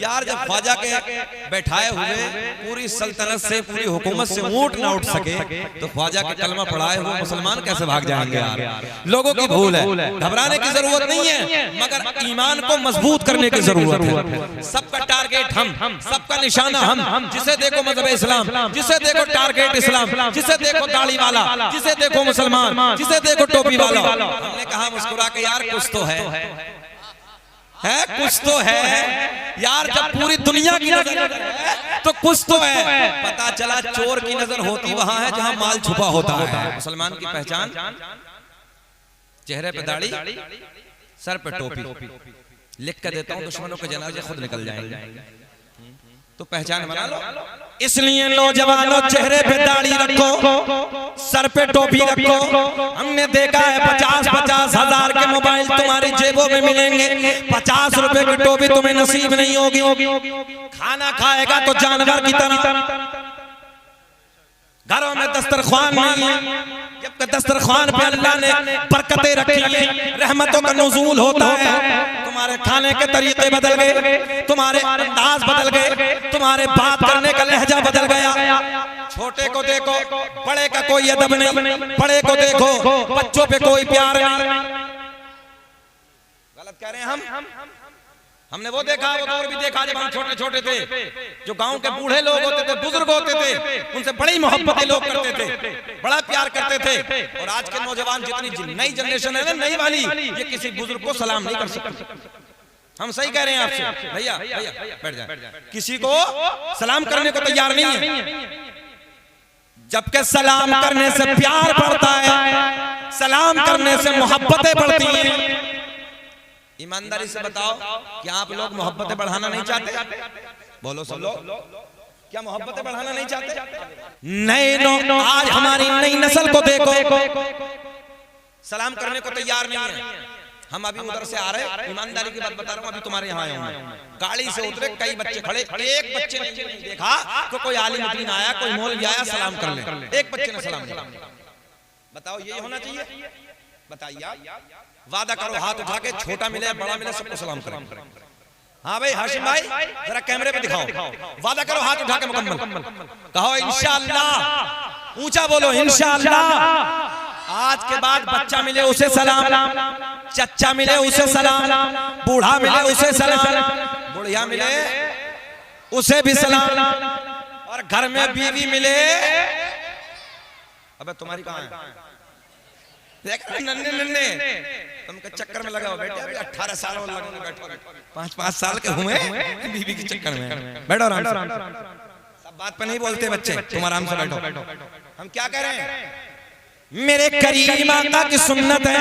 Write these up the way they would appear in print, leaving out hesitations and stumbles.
यार जब ख्वाजा के बैठाए हुए पूरी सल्तनत से, पूरी हुकूमत से ऊंट ना उठ सके तो ख्वाजा के कलमा पढ़ाए हुए मुसलमान कैसे भाग जाएंगे यार। लोगों की भूल है, घबराने की जरूरत नहीं है, मगर ईमान को मजबूत करने की जरूरत है। सबका टारगेट हम, सबका निशाना हम, जिसे देखो मजहब इस्लाम, जिसे देखो टारगेट इस्लाम, जिसे देखो दाढ़ी वाला, जिसे देखो मुसलमान, जिसे देखो टोपी वाला। हमने कहा मुस्कुरा के यार कुछ तो है कुछ तो है यार। जब पूरी दुनिया की नजर है तो कुछ तो है। पता चला चोर की नजर होती वहां है जहां माल छुपा होता है। मुसलमान की पहचान चेहरे पे दाढ़ी, सर पे टोपी। लिख कर देता हूं, दुश्मनों के जनाजे खुद निकल जाएंगे। तो पहचान बना लो। इसलिए नौजवानों चेहरे पे दाढ़ी रखो, सर पे टोपी रखो। हमने देखा है 50-50 हजार के मोबाइल तुम्हारी जेबों में मिलेंगे, 50 रुपए की टोपी तुम्हें नसीब नहीं होगी। खाना खाएगा तो जानवर की तरह। घरों में दस्तरख्वान नहीं है, जबकि दस्तरख्वान पे अल्लाह ने बरकतें रखी हैं, रहमतों का नुज़ूल होता है। तुम्हारे खाने के तरीके बदल गए, तुम्हारे अंदाज बदल गए, तुम्हारे बात करने का लहजा बदल गया। छोटे को देखो, बड़े का कोई अदब नहीं, बड़े को देखो, बच्चों पे कोई प्यार नहीं। गलत कह रहे हैं हम। हमने वो देखा, वो दौर भी देखा जब हम छोटे छोटे थे। जो गांव के बूढ़े लोग होते थे, बुजुर्ग होते थे, उनसे बड़ी मोहब्बतें लोग करते थे, बड़ा प्यार करते थे। और आज के नौजवान जितनी नई जनरेशन है ना, नई वाली, ये किसी बुजुर्ग को सलाम नहीं कर सकते। हम सही कह रहे हैं आपसे भैया, बैठ जाए। किसी को सलाम करने को तैयार नहीं है, जबकि सलाम करने से प्यार बढ़ता है, सलाम करने से मोहब्बतें बढ़ती हैं। ईमानदारी से बताओ कि आप लोग मोहब्बतें बढ़ाना नहीं चाहते? बोलो सब लोग, क्या मोहब्बतें बढ़ाना नहीं चाहते? नए लोग आज हमारी नई नस्ल को देखो, सलाम करने को तैयार नहीं है। हम अभी उधर से आ रहे, ईमानदारी की बात बता रहा हूँ, अभी तुम्हारे यहाँ आए हूँ, गाड़ी से उतरे, कई बच्चे खड़े, एक बच्चे ने नहीं देखा तो कोई आलिम दीन आया, कोई मौलवी आया, सलाम कर ले, एक बच्चे ने सलाम किया। बताओ ये होना चाहिए? बताइए। वादा करो हाथ उठा के, छोटा मिले बड़ा मिले सबको सलाम करें। हाँ भाई हाशिम भाई, जरा कैमरे पे दिखाओ। वादा करो हाथ उठा के मुकम्मल कहो इंशाअल्लाह, ऊंचा बोलो इंशाअल्लाह। आज के बाद बच्चा मिले उसे सलाम, चच्चा मिले उसे सलाम, बूढ़ा मिले उसे सलाम, बुढ़िया मिले उसे भी सलाम, और घर में बीवी मिले। अबे तुम्हारी कहाँ है? नन्ने नन्ने तुमके चक्कर में लगा हो बेटे, अभी 18 साल और लगने बैठो, 5-5 साल के हुए बीवी के चक्कर में। बैठो आराम से, सब बात पे नहीं बोलते बच्चे, तुम आराम से बैठो। हम क्या कह रहे हैं? मेरे करीम आका की सुन्नत है।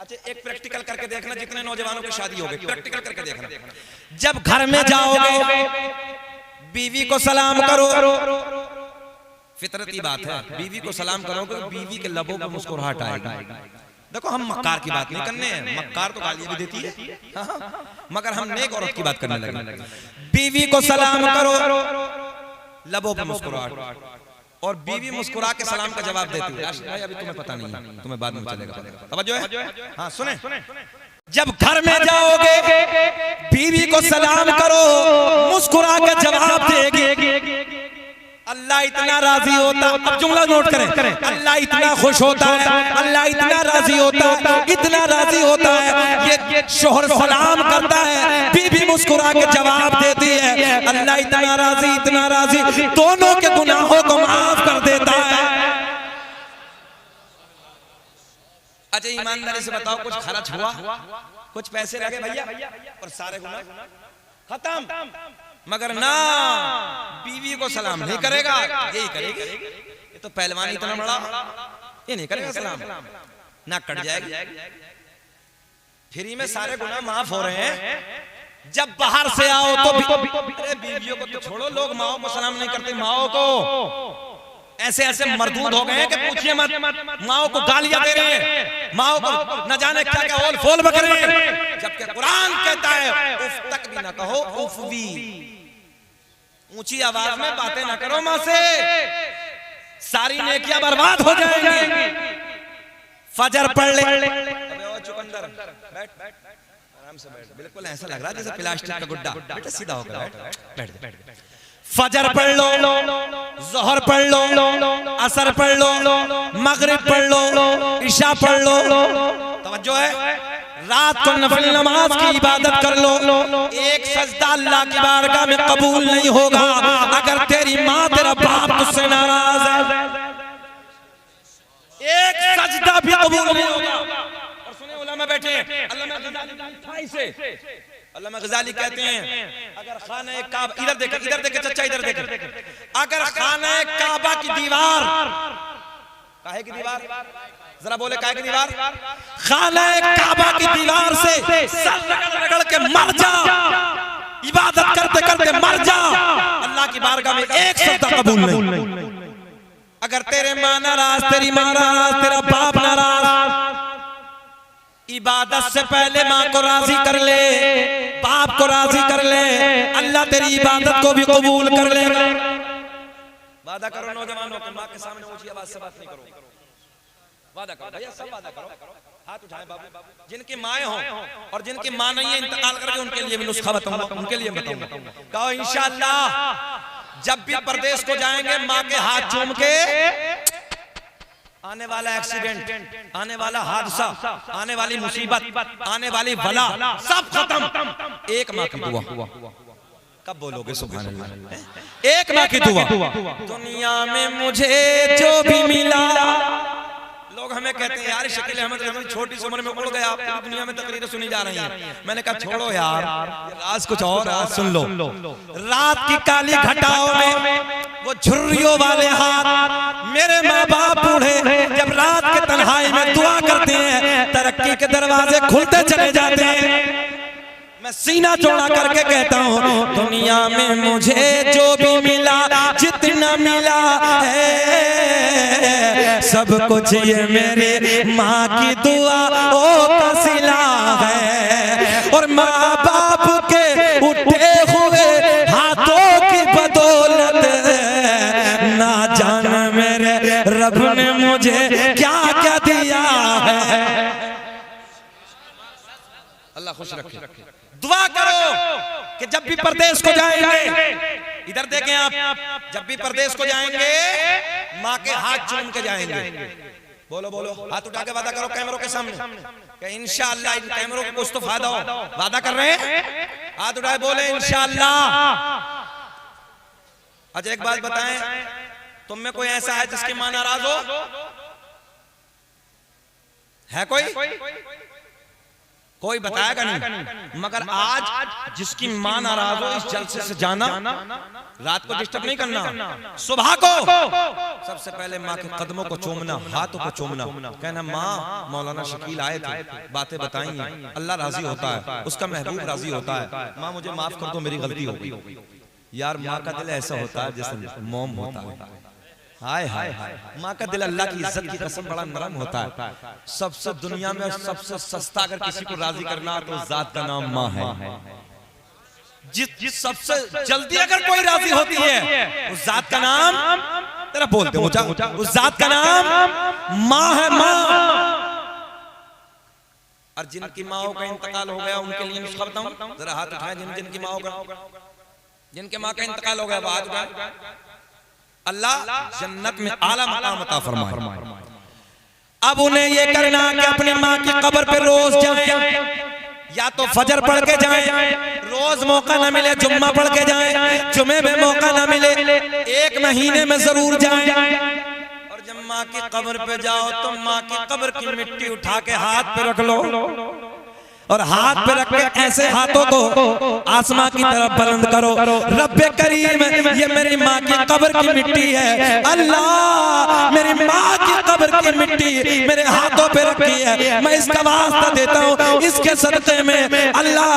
अच्छा एक प्रैक्टिकल करके देखना, जितने नौजवानों की शादी हो गई प्रैक्टिकल करके देखना। जब घर में जाओगे बीवी को सलाम करो, फितरती बात है, बीवी को सलाम करोगे तो बीवी के लबों पर मुस्कुराहट आएगी। देखो हम मक्कार की बात नहीं करने हैं, मक्कार तो गालियां भी देती है, मगर हम नेक औरत की बात करने लगे। बीवी को सलाम करो, लबों पर मुस्कुराहट, और बीवी मुस्कुरा के सलाम का जवाब देती है। भाई अभी तुम्हें पता नहीं है, तुम्हें बाद में चलेगा। तवज्जो है? हाँ सुने। जब घर में जाओगे बीवी को सलाम करो, मुस्कुरा के जवाब देगी। अल्लाह इतना राजी होता, अब जुमला नोट करें, अल्लाह इतना खुश होता है, अल्लाह इतना राजी होता है, इतना राजी होता है, ये शोहर सलाम करता है, बीवी मुस्कुरा के जवाब देती है। अल्लाह इतना राजी, दोनों के गुनाहों को माफ कर देता है। अच्छा ईमानदारी से बताओ, कुछ खर्च हुआ, कुछ पैसे लगे भैया, और सारे गुनाह खत्म। मगर ना, बीवी को सलाम नहीं करेगा, यही करेगी। ये तो पहलवान इतना बड़ा, ये नहीं करेगा सलाम, ना कट जाएगी। फ्री में सारे गुनाह माफ हो रहे हैं। जब बाहर से आओ तो अरे बीवियों को तो छोड़ो, लोग माओ को सलाम नहीं करते। माओ को ऐसे ऐसे मरदूद हो गए हैं कि पूछिए मत। माओ को गालियां दे रहे हैं, माओ को न जाने क्या क्या ओल फोल बक रहे हैं, जबकि कुरान कहता है उफ तक भी ना कहो, उफ भी। ऊंची आवाज में बातें ना करो मां से, सारी नेकियां बर्बाद हो जाएंगी। फजर पढ़ ले, अबे ओ चुकंदर बैठ, आराम से बैठ, बिल्कुल ऐसा लग रहा है जैसे प्लास्टिक का गुड्डा। बेटा सीधा होकर बैठ। फजर पढ़ लो, जोहर पढ़ लो, असर पढ़ लो, मगरिब पढ़ लो, इशा पढ़ लो। तवज्जो है, रात को नफल नमाज की इबादत कर लो। एक सजदा अल्लाह की बारगाह में कबूल नहीं होगा अगर तेरी माँ तेरा बाप तुझसे नाराज है। एक सजदा भी कबूल नहीं होगा। और सुने उलमा बैठे हैं, अल्लामा गजाली कहते हैं अगर खाना काबा, इधर देख चचा, इधर देख, अगर खाना काबा की दीवार, काहे की दीवार, जरा बोले काहे की दीवार, खाना काबा की दीवार से सर रगड़ के मर जा, इबादत करते करते मर जा, अल्लाह की बारगाह में एक सजदा कबूल नहीं। अगर तेरे माँ नाराज, तेरी माँ नाराज, तेरा बाप नाराज, इबादत से पहले माँ को राजी कर ले, बाप को राजी कर ले, अल्लाह तेरी इबादत को भी कबूल कर लेगा। वादा करो नौजवानों के, माँ के सामने ऊंची आवाज से बात नहीं करो। वादा करो भैया, सब वादा करो। हाथ उठाएं बाबू, जिनकी माएँ हों और जिनकी माँ नहीं है इंतकाल करके, उनके लिए भी नुस्खा बताऊंगा, उनके लिए बताऊंगा। कहो इंशाअल्लाह जब भी परदेश को जाएंगे माँ के हाथ चूम के, आने वाला एक्सीडेंट, आने वाला हादसा, आने वाली मुसीबत, आने वाली बला सब खत्म। एक माँ की दुआ। कब बोलोगे सुभान अल्लाह? एक माँ की दुआ। दुनिया में मुझे जो भी मिला, लोग हमें कहते हैं यार शकील अहमद रहमान छोटी सी उम्र में उड़ गया, पूरी दुनिया में तकरीरें सुनी जा रही हैं। मैंने कहा छोड़ो यार, राज कुछ और, आज सुन लो। रात की काली घटाओं में वो झुर्रियों वाले हाथ, मेरे माँ बाप बूढ़े जब रात के तन्हाई में दुआ करते हैं, तरक्की के दरवाजे खुलते चले जाते हैं। मैं सीना चौड़ा करके कहता हूँ दुनिया में मुझे जो भी मिला, जितना मिला है सब कुछ ये मेरे माँ की दुआ ओ का सिला है। और माँ बाप के उठे हुए हाथों की बदौलत ना जाने मेरे रब ने मुझे क्या क्या दिया है। अल्लाह खुश रखे। दुआ करो कि जब भी परदेश को जाएंगे, इधर देखें आप, जब भी परदेश को जाएंगे माँ के हाथ चूम के जाएंगे। बोलो बोलो, हाथ उठा के वादा करो कैमरों के सामने कि इंशाअल्लाह इन कैमरों को कुछ तो फायदा हो। वादा कर रहे हैं, हाथ उठाए बोले इंशाअल्लाह। अच्छा एक बात बताएं, तुम में कोई ऐसा है जिसकी माँ नाराज हो? है कोई बताएगा नहीं। मगर आज जिसकी माँ नाराज हो, इस जलसे से जाना, रात को डिस्टर्ब नहीं करना, सुबह को सबसे पहले माँ के कदमों को चूमना, हाथों को चूमना, कहना माँ मौलाना शकील आए थे, बातें बताई, अल्लाह राजी होता है, उसका महबूब राजी होता है, माँ मुझे माफ कर दो मेरी गलती हो गई। यार माँ का दिल ऐसा होता है जैसे मोम होता है। हाय हाय हाय, माँ का दिल अल्लाह की इज्जत की कसम बड़ा नरम होता है। सबसे दुनिया में सबसे सस्ता अगर किसी को राजी करना तो जात का नाम माँ है। जिस सबसे जल्दी अगर कोई राजी होती है उस जात का नाम, तेरा बोलते हो उस जात का नाम माँ है, माँ। और जिनकी माओ का इंतकाल हो गया उनके लिए नुस्खा बताऊं, जरा हाथ उठाएं। जिनकी माओ का, जिनके माँ का इंतकाल हो गया हाथ उठाएं। अल्लाह जन्नत में आला मकाम अता फरमाए। अब उन्हें ये करना कि अपनी माँ की कब्र पे रोज जाएं, या तो फजर पढ़ के जाएं, रोज मौका ना मिले जुम्मा पढ़ के जाएं, जुमे में मौका ना मिले एक महीने में जरूर जाएं। और जब माँ की कब्र पे जाओ तो माँ की कब्र की मिट्टी उठा के हाथ पे रख लो, और हाथ पे रख के ऐसे हाथों को आसमां की तरफ बुलंद करो, रब्बे करीम ये मेरी माँ की कब्र की मिट्टी है, अल्लाह मेरी माँ की कब्र की मिट्टी मेरे हाथों पे रखी है, मैं इसका वास्ता देता हूँ, इसके सदक़े में अल्लाह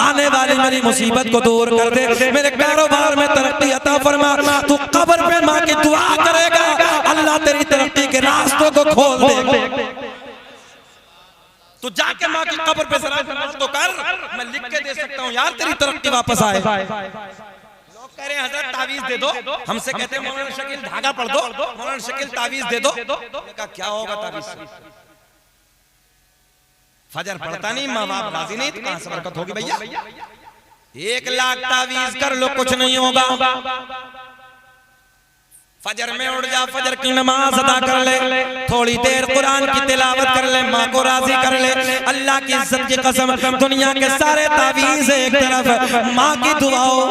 आने वाली मेरी मुसीबत को दूर कर दे, मेरे कारोबार में तरक्की अता फरमा। तू कब्र पे माँ की दुआ करेगा, अल्लाह तेरी तरक्की के रास्तों को खोल दे। तो जाके माँ की कब्र पे जरा तो कर, मैं लिख के दे सकता हूँ यार तेरी तरक्की वापस आए। लोग कह रहे हैं हजरत तावीज दे दो, हमसे कहते हैं मौलाना शकील धागा पढ़ दो, मौलाना शकील तावीज दे दो। क्या होगा तावीज से? फजर पढ़ता नहीं, माँ बाप राजी नहीं, तो कहां से बरकत होगी भैया? 1 लाख तावीज कर लो, कुछ नहीं होगा। फजर में उठ जा, फजर की नमाज अदा कर ले, थोड़ी देर कुरान की तिलावत कर ले, माँ को राजी कर ले। अल्लाह की इज्जत की कसम, दुनिया के सारे तावीज एक तरफ, माँ की दुआओं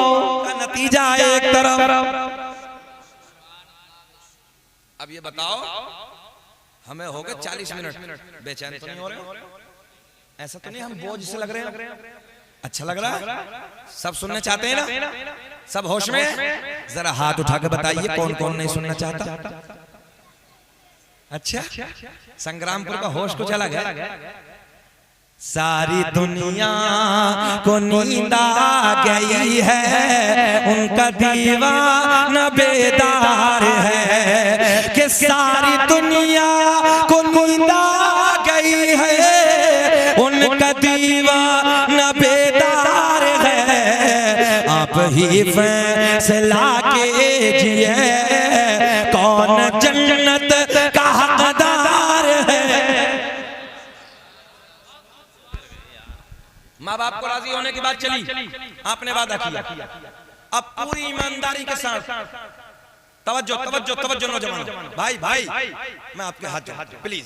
का नतीजा एक तरफ। अब ये बताओ, हमें हो गए 40 मिनट, बेचैन तो नहीं हो रहे? ऐसा तो नहीं हम बोझ से लग रहे हैं? अच्छा लग रहा है? सब सुनना चाहते हैं ना? सब होश में? जरा हाथ उठा के बताइए कौन कौन नहीं सुनना चाहता? अच्छा, संग्रामपुर का होश को चला गया। सारी दुनिया को नींद आ गई है, उनका दीवाना बेदार है, कि सारी दुनिया को नींद आ गई है, उनका दीवाना बेदार है। आप ही फैसला कीजिए, कौन जन्नत का हकदार है। माँ बाप को राजी होने की बात चली, आपने वादा किया। अब पूरी ईमानदारी के साथ तवज्जो तवज्जो तवज्जो नौजवान भाई भाई, मैं आपके हाथ जोड़ता हूं प्लीज,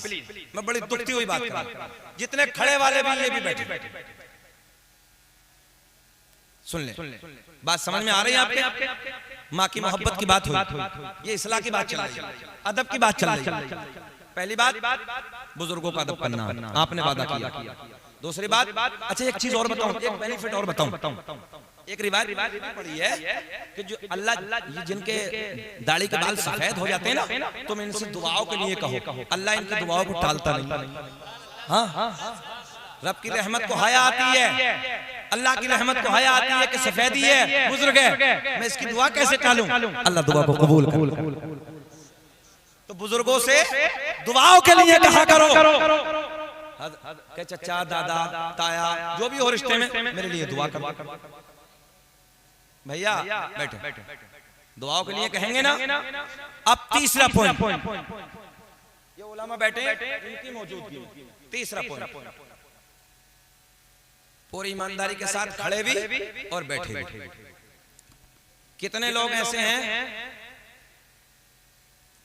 मैं बड़ी दुखती हुई बात कर रहा हूं। जितने खड़े वाले भी ये भी बैठे, सुन ले, बात समझ में आ रही है आपके? माँ की मोहब्बत की बात हुई, ये इस्लाह की बात चल रही है, अदब की बात चल रही है। पहली बात, बुजुर्गों का अदब करना, आपने वादा किया। दूसरी बात, अच्छा एक चीज और बताऊं, एक बेनिफिट और बताऊं। एक रिवायत पड़ी है कि जो अल्लाह, जिनके दाढ़ी के बाल सफेद हो जाते हैं ना, तुम इनसे दुआओं के लिए कहो, अल्लाह इनकी दुआओं को टालता नहीं। हाँ, रब की रहमत को हया आती है, अल्लाह की रहमत को हया आती है कि सफेदी है, बुजुर्ग है, मैं इसकी दुआ कैसे टालूं? अल्लाह दुआ को कबूल कर। तो बुजुर्गों से दुआओं के लिए कहा करो, के चचा दादा ताया जो भी हो रिश्ते में, मेरे लिए दुआ करो। भैया बैठे, दुआओं के लिए कहेंगे ना। अब तीसरा पॉइंट, ये उलमा बैठे इनकी मौजूदगी, तीसरा पॉइंट, पूरी ईमानदारी के साथ खड़े भी और बैठे भी। कितने लोग ऐसे हैं,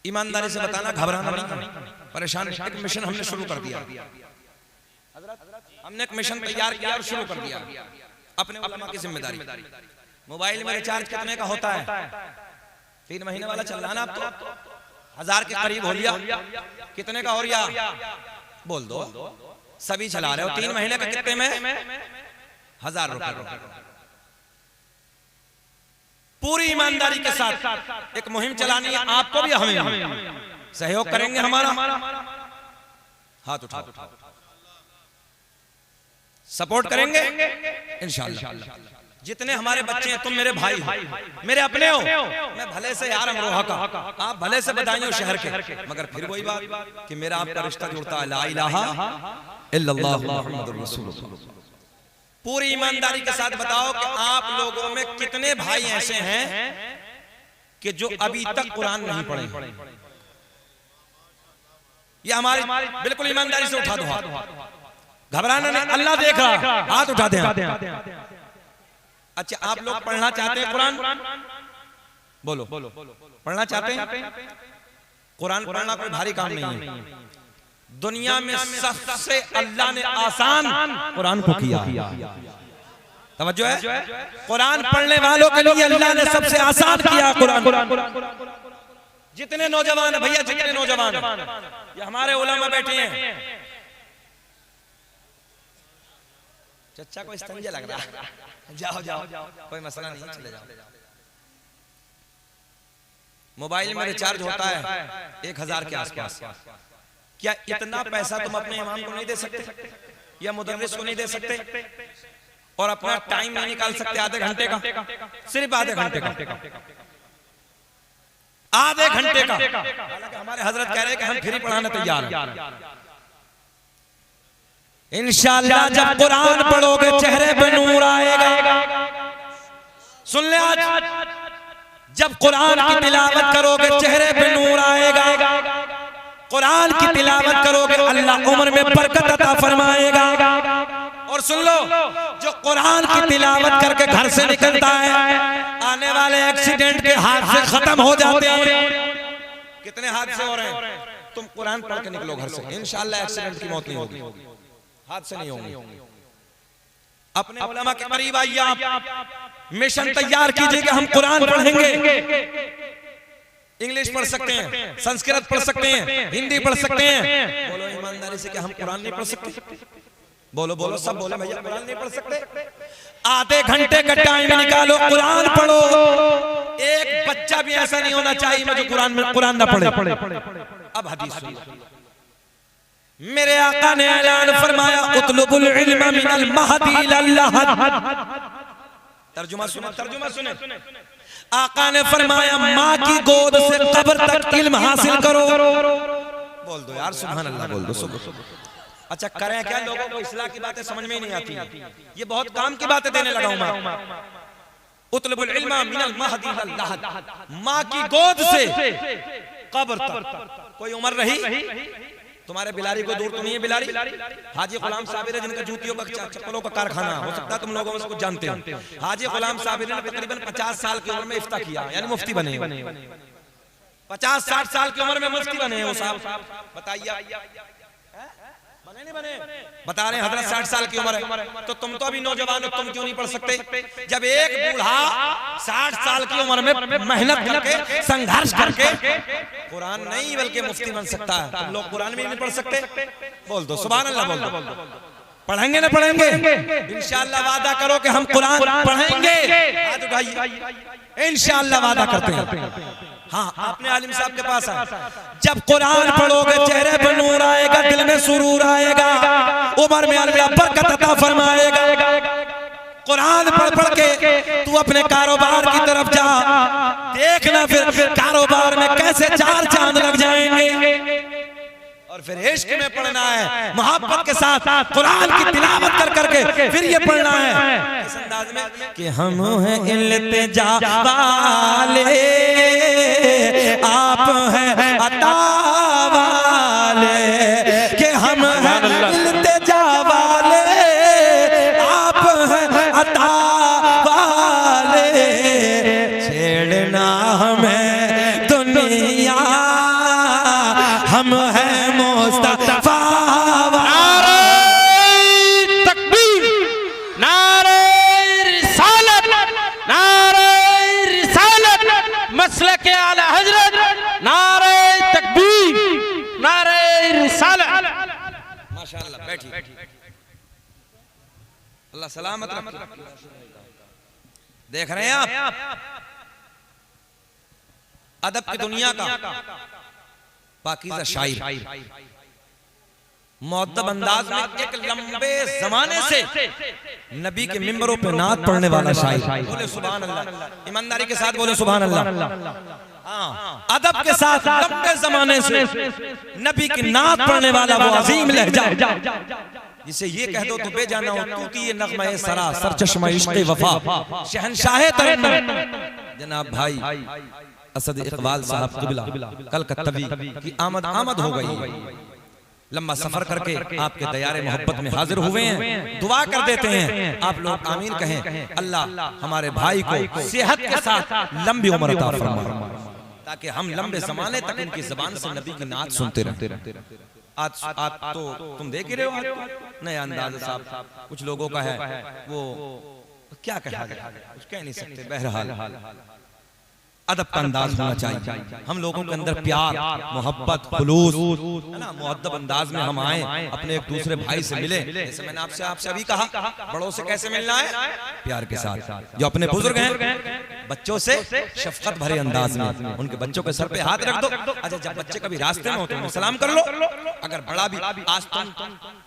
ईमानदारी से बताना, घबराना नहीं, परेशान। एक मिशन हमने शुरू कर दिया, हमने एक मिशन तैयार किया और शुरू कर दिया, अपने उलमा की जिम्मेदारी। मोबाइल में रिचार्ज कितने का होता है? 3 महीने वाला चल रहा है ना, अब तो 1000 के करीब हो लिया। कितने का हो रहा बोल दो, सभी चला रहे हो। 3 महीने का कितने में? 1000 रुपए। पूरी ईमानदारी के साथ एक मुहिम चलानी है, आपको भी हमें सहयोग करेंगे। हमारा हाथ उठाओ, सपोर्ट करेंगे इंशाअल्लाह। जितने हमारे बच्चे हैं, तुम मेरे भाई हो, मेरे अपने हो। मैं भले से यार अमरोहा का, आप भले से बदायूं शहर के, मगर फिर वही बात कि मेरा आपका रिश्ता जुड़ता है, ला इलाहा इल्लल्लाह मुहम्मदुर रसूलुल्लाह। पूरी ईमानदारी के साथ बताओ कि आप लोगों में कितने भाई ऐसे हैं कि जो अभी तक कुरान नहीं पढ़े? ये हमारी बिल्कुल ईमानदारी से उठा दो हाथ, घबराना नहीं, अल्लाह देख रहा, हाथ उठा दे। अच्छा, आप लोग पढ़ना चाहते हैं कुरान? बोलो, पढ़ना चाहते हैं? कुरान पढ़ना कोई भारी काम नहीं है। दुनिया में सबसे अल्लाह ने आसान कुरान को किया। तवज्जो है, कुरान पढ़ने वालों के लिए अल्लाह ने सबसे आसान किया कुरान। जितने नौजवान है भैया, जितने नौजवान ये हमारे उलमा बैठे हैं, चचा को इस्तंजा लग रहा है, जाओ जाओ, कोई मसला नहीं, चले जाओ। मोबाइल में रिचार्ज होता है 1000 के आसपास। क्या इतना पैसा तुम अपने इमाम को नहीं दे सकते या मुदर्रिस को नहीं दे सकते और अपना टाइम नहीं निकाल सकते आधे घंटे का? सिर्फ आधे घंटे का, आधे घंटे का। हालांकि हमारे हजरत कह रहे हैं कि हम फ्री पढ़ाने तैयार हैं। इंशाअल्लाह जब कुरान पढ़ोगे चेहरे पे नूर आएगा। सुन ले, आज जब कुरान की तिलावत करोगे चेहरे पे नूर आएगा। कुरान की तिलावत करोगे अल्लाह उम्र में बरकत अता फरमाएगा। सुन लो, जो कुरान की तिलावत करके घर से निकलता है आने वाले एक्सीडेंट के हादसे खत्म हो जाते हैं। कितने हादसे हो रहे हैं? तुम कुरान पढ़ के निकलो घर से, इंशाअल्लाह एक्सीडेंट की मौत नहीं होगी, हादसे नहीं होंगे। अपने उलमा के करीब आइए, आप मिशन तैयार कीजिए कि हम कुरान पढ़ेंगे। इंग्लिश पढ़ सकते हैं, संस्कृत पढ़ सकते हैं, हिंदी पढ़ सकते हैं। बोलो ईमानदारी से कि हम कुरान नहीं पढ़ सकते? बोलो बोलो, सब बोले भैया कुरान नहीं पढ़ सकते। आधे घंटे का टाइम निकालो, कुरान पढ़ो। एक बच्चा भी ऐसा नहीं होना चाहिए जो कुरान ना पढ़े। अब हदीस सुनिए, मेरे आका ने ऐलान फरमाया, उतलुबुल इल्म मिनल महदी इलल लहद। तर्जुमा सुने, तर्जुमा सुने। आका ने फरमाया, माँ की गोद से कब्र तक इल्म हासिल करो। बोल दो यार सुभान अल्लाह, बोल दो। अच्छा करें क्या? लोगों को इस्लाम की बातें समझ में ही नहीं आती, ये बहुत काम की बातें देने लगा हूं मैं। उतलबुल इल्म मिनल महदी इलल लहद, माँ की गोद से कब्र तक। कोई उम्र रही? तुम्हारे बिलारी को दूर तो नहीं है बिलारी? हाजी गुलाम साबिर है, जिनका जूतियों का चप्पलों का कारखाना, हो सकता है तुम लोगों में से कुछ जानते हो। हाजी गुलाम साबिर ने तकरीबन 50 साल की उम्र में इफ्ता किया, यानी मुफ्ती बने। 50-60 साल की उम्र में मुफ्ती बने वो साहब। बताइए बने नहीं बने? बता रहे हैं हजरत 60 साल की उम्र है, तो तुम तो अभी नौजवान हो, तुम क्यों नहीं पढ़ सकते? जब एक बूढ़ा 60 साल की उम्र में मेहनत करके संघर्ष करके कुरान नहीं बल्कि मुफ्ती बन सकता है, तुम लोग कुरान भी नहीं पढ़ सकते? बोल दो सुभान अल्लाह, बोल दो। पढ़ेंगे ना पढ़ेंगे? इंशाअल्लाह वादा करो कि हम कुरान पढ़ेंगे। हाथ उठाइए, इंशाअल्लाह वादा करते हैं। हाँ, आपने आलिम साहब के पास आए, जब कुरान पढ़ोगे चेहरे पर नूर आएगा, दिल में सुरूर आएगा, उम्र में अल्लाह बरकत अता फरमाएगा। कुरान पढ़ पढ़ के तू अपने कारोबार की तरफ जा, देखना फिर कारोबार में कैसे 4 चांद लग जाएंगे। और फिर इश्क में पढ़ना है, मोहब्बत के साथ कुरान की तिलावत कर करके फिर ये पढ़ना है इस अंदाज में कि हम हैं इल्तिजा वाले, आप हैं अता वाले, कि हम हैं इल्तिजा वाले, आप हैं अता वाले, छेड़ना हमें दुनिया, हम हैं मुस्तफा। नारे तकबीर, नारे रिसालत, नारे रिसालत, मसलक आला हजरत, नारे तकबीर, नारे रिसालत। माशाअल्लाह, बैठिए, अल्लाह सलामत रखे। देख रहे हैं आप अदब की दुनिया का पाकीज़ा शायर, मुअद्दब अंदाज में एक लंबे जमाने से नबी के मिंबरों पे नात पढ़ने वाला शायर। बोले सुभान अल्लाह, ईमानदारी के साथ बोले सुभान अल्लाह। हाँ, अदब के साथ लंबे जमाने से नबी की नात पढ़ने वाला वो अजीम लहजा, जिसे ये कह दो तो बेजाना हो, क्योंकि ये नग़्मा है सरा सरचश्मा इश्क़ वफा, शहंशाह तरन्नुम जनाब भाई असद इकबाल साहब क़िबला कलकत्तवी की आमद हो गई। लंबा सफर करके आपके दयारे मोहब्बत में हाजिर हुए हैं, दुआ कर देते हैं आप लोग आमीन कहें। अल्लाह हमारे भाई को सेहत के साथ लंबी उम्र अता फरमाए, ताकि हम लंबे जमाने तक इनकी ज़बान से नबी की नात सुनते रहते। आज तो तुम देख ही रहे हो नया अंदाज साहब कुछ लोगों का है, वो क्या कहा गया कुछ कह नहीं सकते। बहरहाल अदब का अंदाज होना चाहिए, हम लोगों के अंदर प्यार मोहब्बत खुलूस है ना, मुअद्दब अंदाज में हम आए, अपने एक दूसरे भाई से मिले। जैसे मैंने आपसे अभी कहा, बड़ों से कैसे मिलना है? प्यार के साथ। जो अपने बुजुर्ग हैं बच्चों से शफकत भरे अंदाज में उनके बच्चों के सर पे हाथ रख दो। अच्छा, जब बच्चे कभी रास्ते में हो तो सलाम कर लो। अगर बड़ा भी आज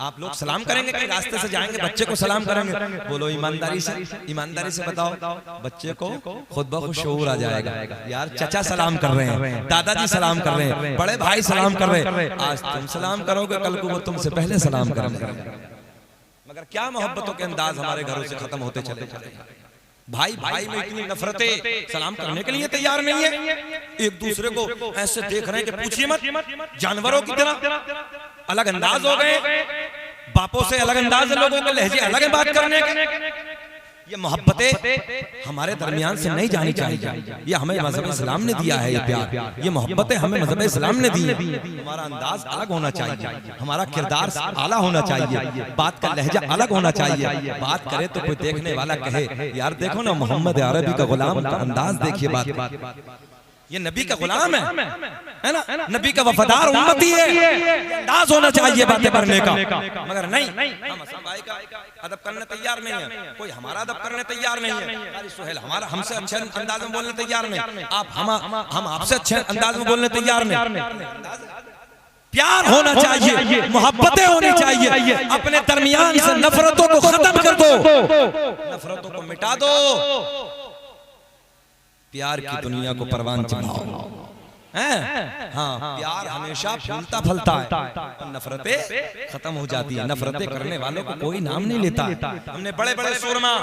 आप लोग सलाम करेंगे, कहीं रास्ते से जाएंगे बच्चे को सलाम करेंगे, बोलो ईमानदारी से बताओ, बच्चे को खुद ब खुद शऊर आ जाएगा, यार चचा सलाम कर रहे हैं, दादाजी सलाम कर रहे हैं, बड़े भाई सलाम कर रहे हैं। आज तुम सलाम करोगे, कल को वो तुमसे पहले सलाम करेंगे। मगर क्या मोहब्बतों के अंदाज हमारे घरों से खत्म होते चले। भाई भाई में इतनी नफरतें, सलाम करने के लिए तैयार नहीं है, एक दूसरे को ऐसे देख रहे हैं कि पूछिए मत, जानवरों की तरह अलग अंदाज हो गए। बापों से अलग अंदाज है, लोगों के लहजे अलग है बात करने के। ये मोहब्बतें हमारे दरमियान से नहीं जानी चाहिए। ये हमें मज़हब इस्लाम ने दिया है, ये प्यार, ये मोहब्बतें हमें मज़हब इस्लाम ने दी है। हमारा अंदाज अलग होना चाहिए, हमारा किरदार आला होना चाहिए, बात का लहजा अलग होना चाहिए। बात करे तो कोई देखने वाला कहे यार देखो ना मोहम्मद अरबी का गुलाम का अंदाज देखिए, बात ये नबी का गुलाम है ना, नबी का वफादार उम्मती है, अंदाज होना चाहिए बातें करने का। मगर नहीं, हम असम भाई का अदब करने तैयार नहीं है, कोई हमारा अदब करने तैयार नहीं है। सुहेल हमारा हमसे अच्छे अंदाज में बोलने तैयार नहीं, आप हम आपसे अच्छे अंदाज में बोलने तैयार नहीं। प्यार होना चाहिए, मोहब्बतें होनी चाहिए, अपने दरमियान से नफरतों को खत्म कर दो, नफरतों को मिटा दो, प्यार की दुनिया को परवान चढ़ाओ। हाँ, प्यार हमेशा फूलता फलता है, नफरतें खत्म हो जाती है। नफरतें करने वालों को कोई नाम नहीं लेता। हमने बड़े बड़े सूरमा,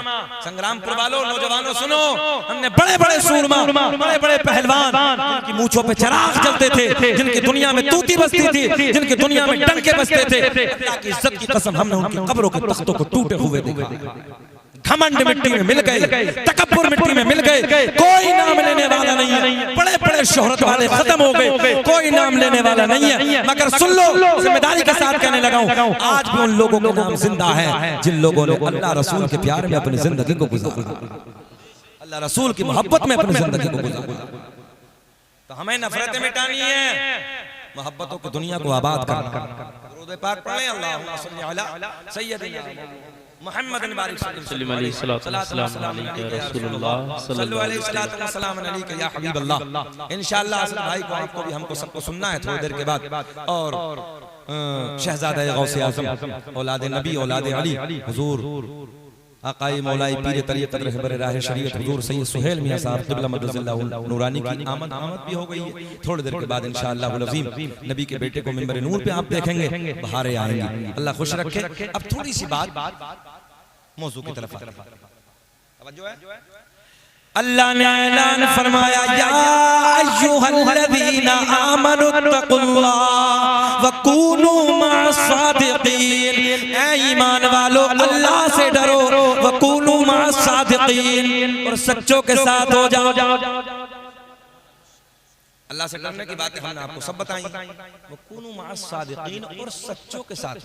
संग्रामपुर वालों नौजवानों सुनो, हमने बड़े बड़े सूरमा, बड़े बड़े पहलवान, जिनकी मूंछों पे चराग जलते थे, जिनकी दुनिया में तूती बजती थी, जिनकी दुनिया में डंके बजते थे, अल्लाह की इज्जत की कसम हमने उनकी कब्रों के तख्तों को टूटे हुए देखा। घमंड मिट्टी में मिल गए, तकब्बुर मिट्टी में मिल गए, कोई नाम लेने वाला नहीं है। बड़े बड़े शोहरत वाले खत्म हो गए, कोई नाम लेने वाला नहीं है। मगर सुन लो, जिम्मेदारी के साथ कहने लगा हूं, आज भी उन लोगों के नाम जिंदा है जिन लोगों ने अल्लाह रसूल के प्यार में अपनी जिंदगी को गुजारा, अल्लाह रसूल की मोहब्बत में अपनी जिंदगी को गुजारा। तो हमें नफरतें मिटानी है, मोहब्बतों की दुनिया को आबाद करना। दुरूद पाक पढ़ें, अल्लाहुम्मा सल्ली अला सय्यदिना मुहम्मद सल्लल्लाहु अलैहि वसल्लम या हबीबल्लाह। इंशाअल्लाह असल भाई को आपको भी हमको सबको सुनना है थोड़ी देर के बाद। और शहजादा गौसे आज़म औलाद नबी औलाद अली हुजूर आकाई मौलाई पीर तरीक़त रहबर राह शरीयत हुजूर सैयद सुहेल मियां साहब क़िबला मददल्लाहु नूरानी की आमद भी हो गई है। थोड़ी देर के बाद इंशाअल्लाह अज़ीम नबी के बेटे को मिंबर नूर पे आप देखेंगे, बहारें आएंगी, अल्लाह खुश रखे। अब थोड़ी सी बात मौजू की तरफ तवज्जो है। अल्लाह ने ऐलान फरमाया, या अय्युहल्लज़ीना आमनु तक़ुल्लाह व कूनू मअस-सादिक़ीन। ऐ ईमान वालो अल्लाह से डरो, व कूनू मअस-सादिक़ीन, और सच्चों के साथ हो जाओ। अल्लाह से डरने की बातें हमने आपको सब बताई, व कूनू मअस-सादिक़ीन, और सच्चों के साथ।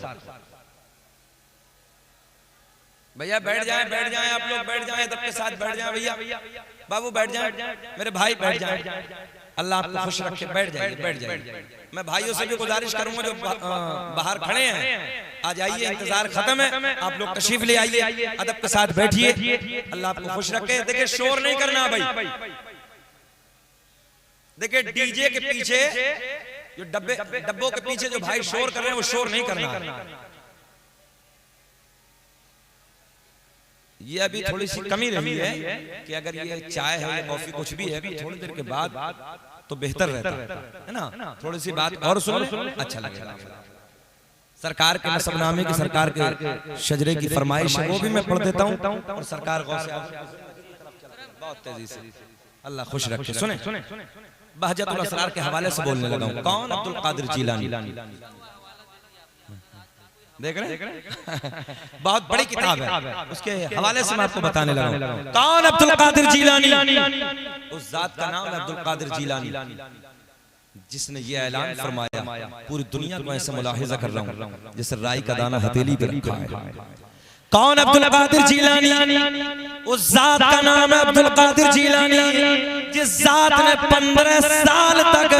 भैया बैठ जाएं आप लोग, बैठ जाएं अदब के साथ, बैठ जाएं भैया, बाबू बैठ जाएं, मेरे भाई बैठ जाएं, अल्लाह आपको खुश रखे, बैठ जाइए। मैं भाइयों से भी गुजारिश करूंगा जो बाहर खड़े हैं, आ जाइए, इंतजार खत्म है, आप लोग तशरीफ ले आइए, अदब के साथ बैठिए, अल्लाह आपको खुश रखे। देखिए शोर नहीं करना भाई, देखिए डीजे के पीछे जो डब्बों के पीछे जो भाई शोर कर रहे हैं वो शोर नहीं करना। ये अभी थोड़ी सी कमी रही है कि अगर ये चाय है या कॉफी कुछ भी है, थोड़ी देर के बाद तो बेहतर रहता है ना। थोड़ी सी बात और सुन, अच्छा लगेगा। सरकार के नसबनामे की, सरकार के शजरे की फरमाइश है, वो भी मैं पढ़ देता हूँ। और सरकार बहुत तेजी से, अल्लाह खुश रखे। सुने बहजतुल असरार के हवाले से बोलने लगा हूँ। कौन? अब्दुल कादिर जीलानी। देख रहे हैं बहुत बड़ी किताब है, उसके हवाले से मैं आपको बताने लगा हूं। कौन? अब्दुल कादिर जीलानी। उस जात का नाम है अब्दुल कादिर जीलानी, जिसने ये ऐलान फरमाया, पूरी दुनिया को ऐसे मुलाहिजा कर रहा हूं जैसे राई का दाना हथेली पे रखा है। कौन? अब्दुल कादिर जीलानी। उस जात का नाम है अब्दुल कादिर जीलानी, जिस जात ने 15 साल तक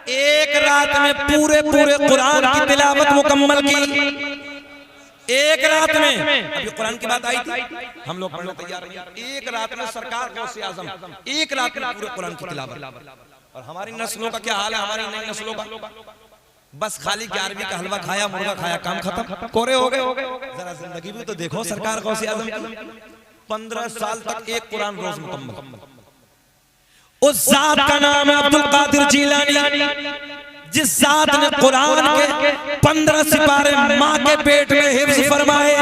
एक रात में पूरे कुरान की तिलावत मुकम्मल की। एक रात में, अभी कुरान की बात आई थी, हम लोग पढ़ने तैयार हैं। एक रात में सरकार गौसे आज़म एक रात में पूरे कुरान की तिलावत। और हमारी नस्लों का क्या हाल है? हमारी नई नस्लों का बस खाली 11वीं का हलवा खाया, मुर्गा खाया, काम खत्म, कोरे हो गए। जरा जिंदगी भी तो देखो सरकार गौसे आज़म की। 15 साल तक एक कुरान रोज मुकम्मल। उस जात का नाम है अब्दुल कादिर जीलानी, जिस जात ने कुरान के 15 सिपारे माँ के पेट में हिफ्ज़ फरमाए।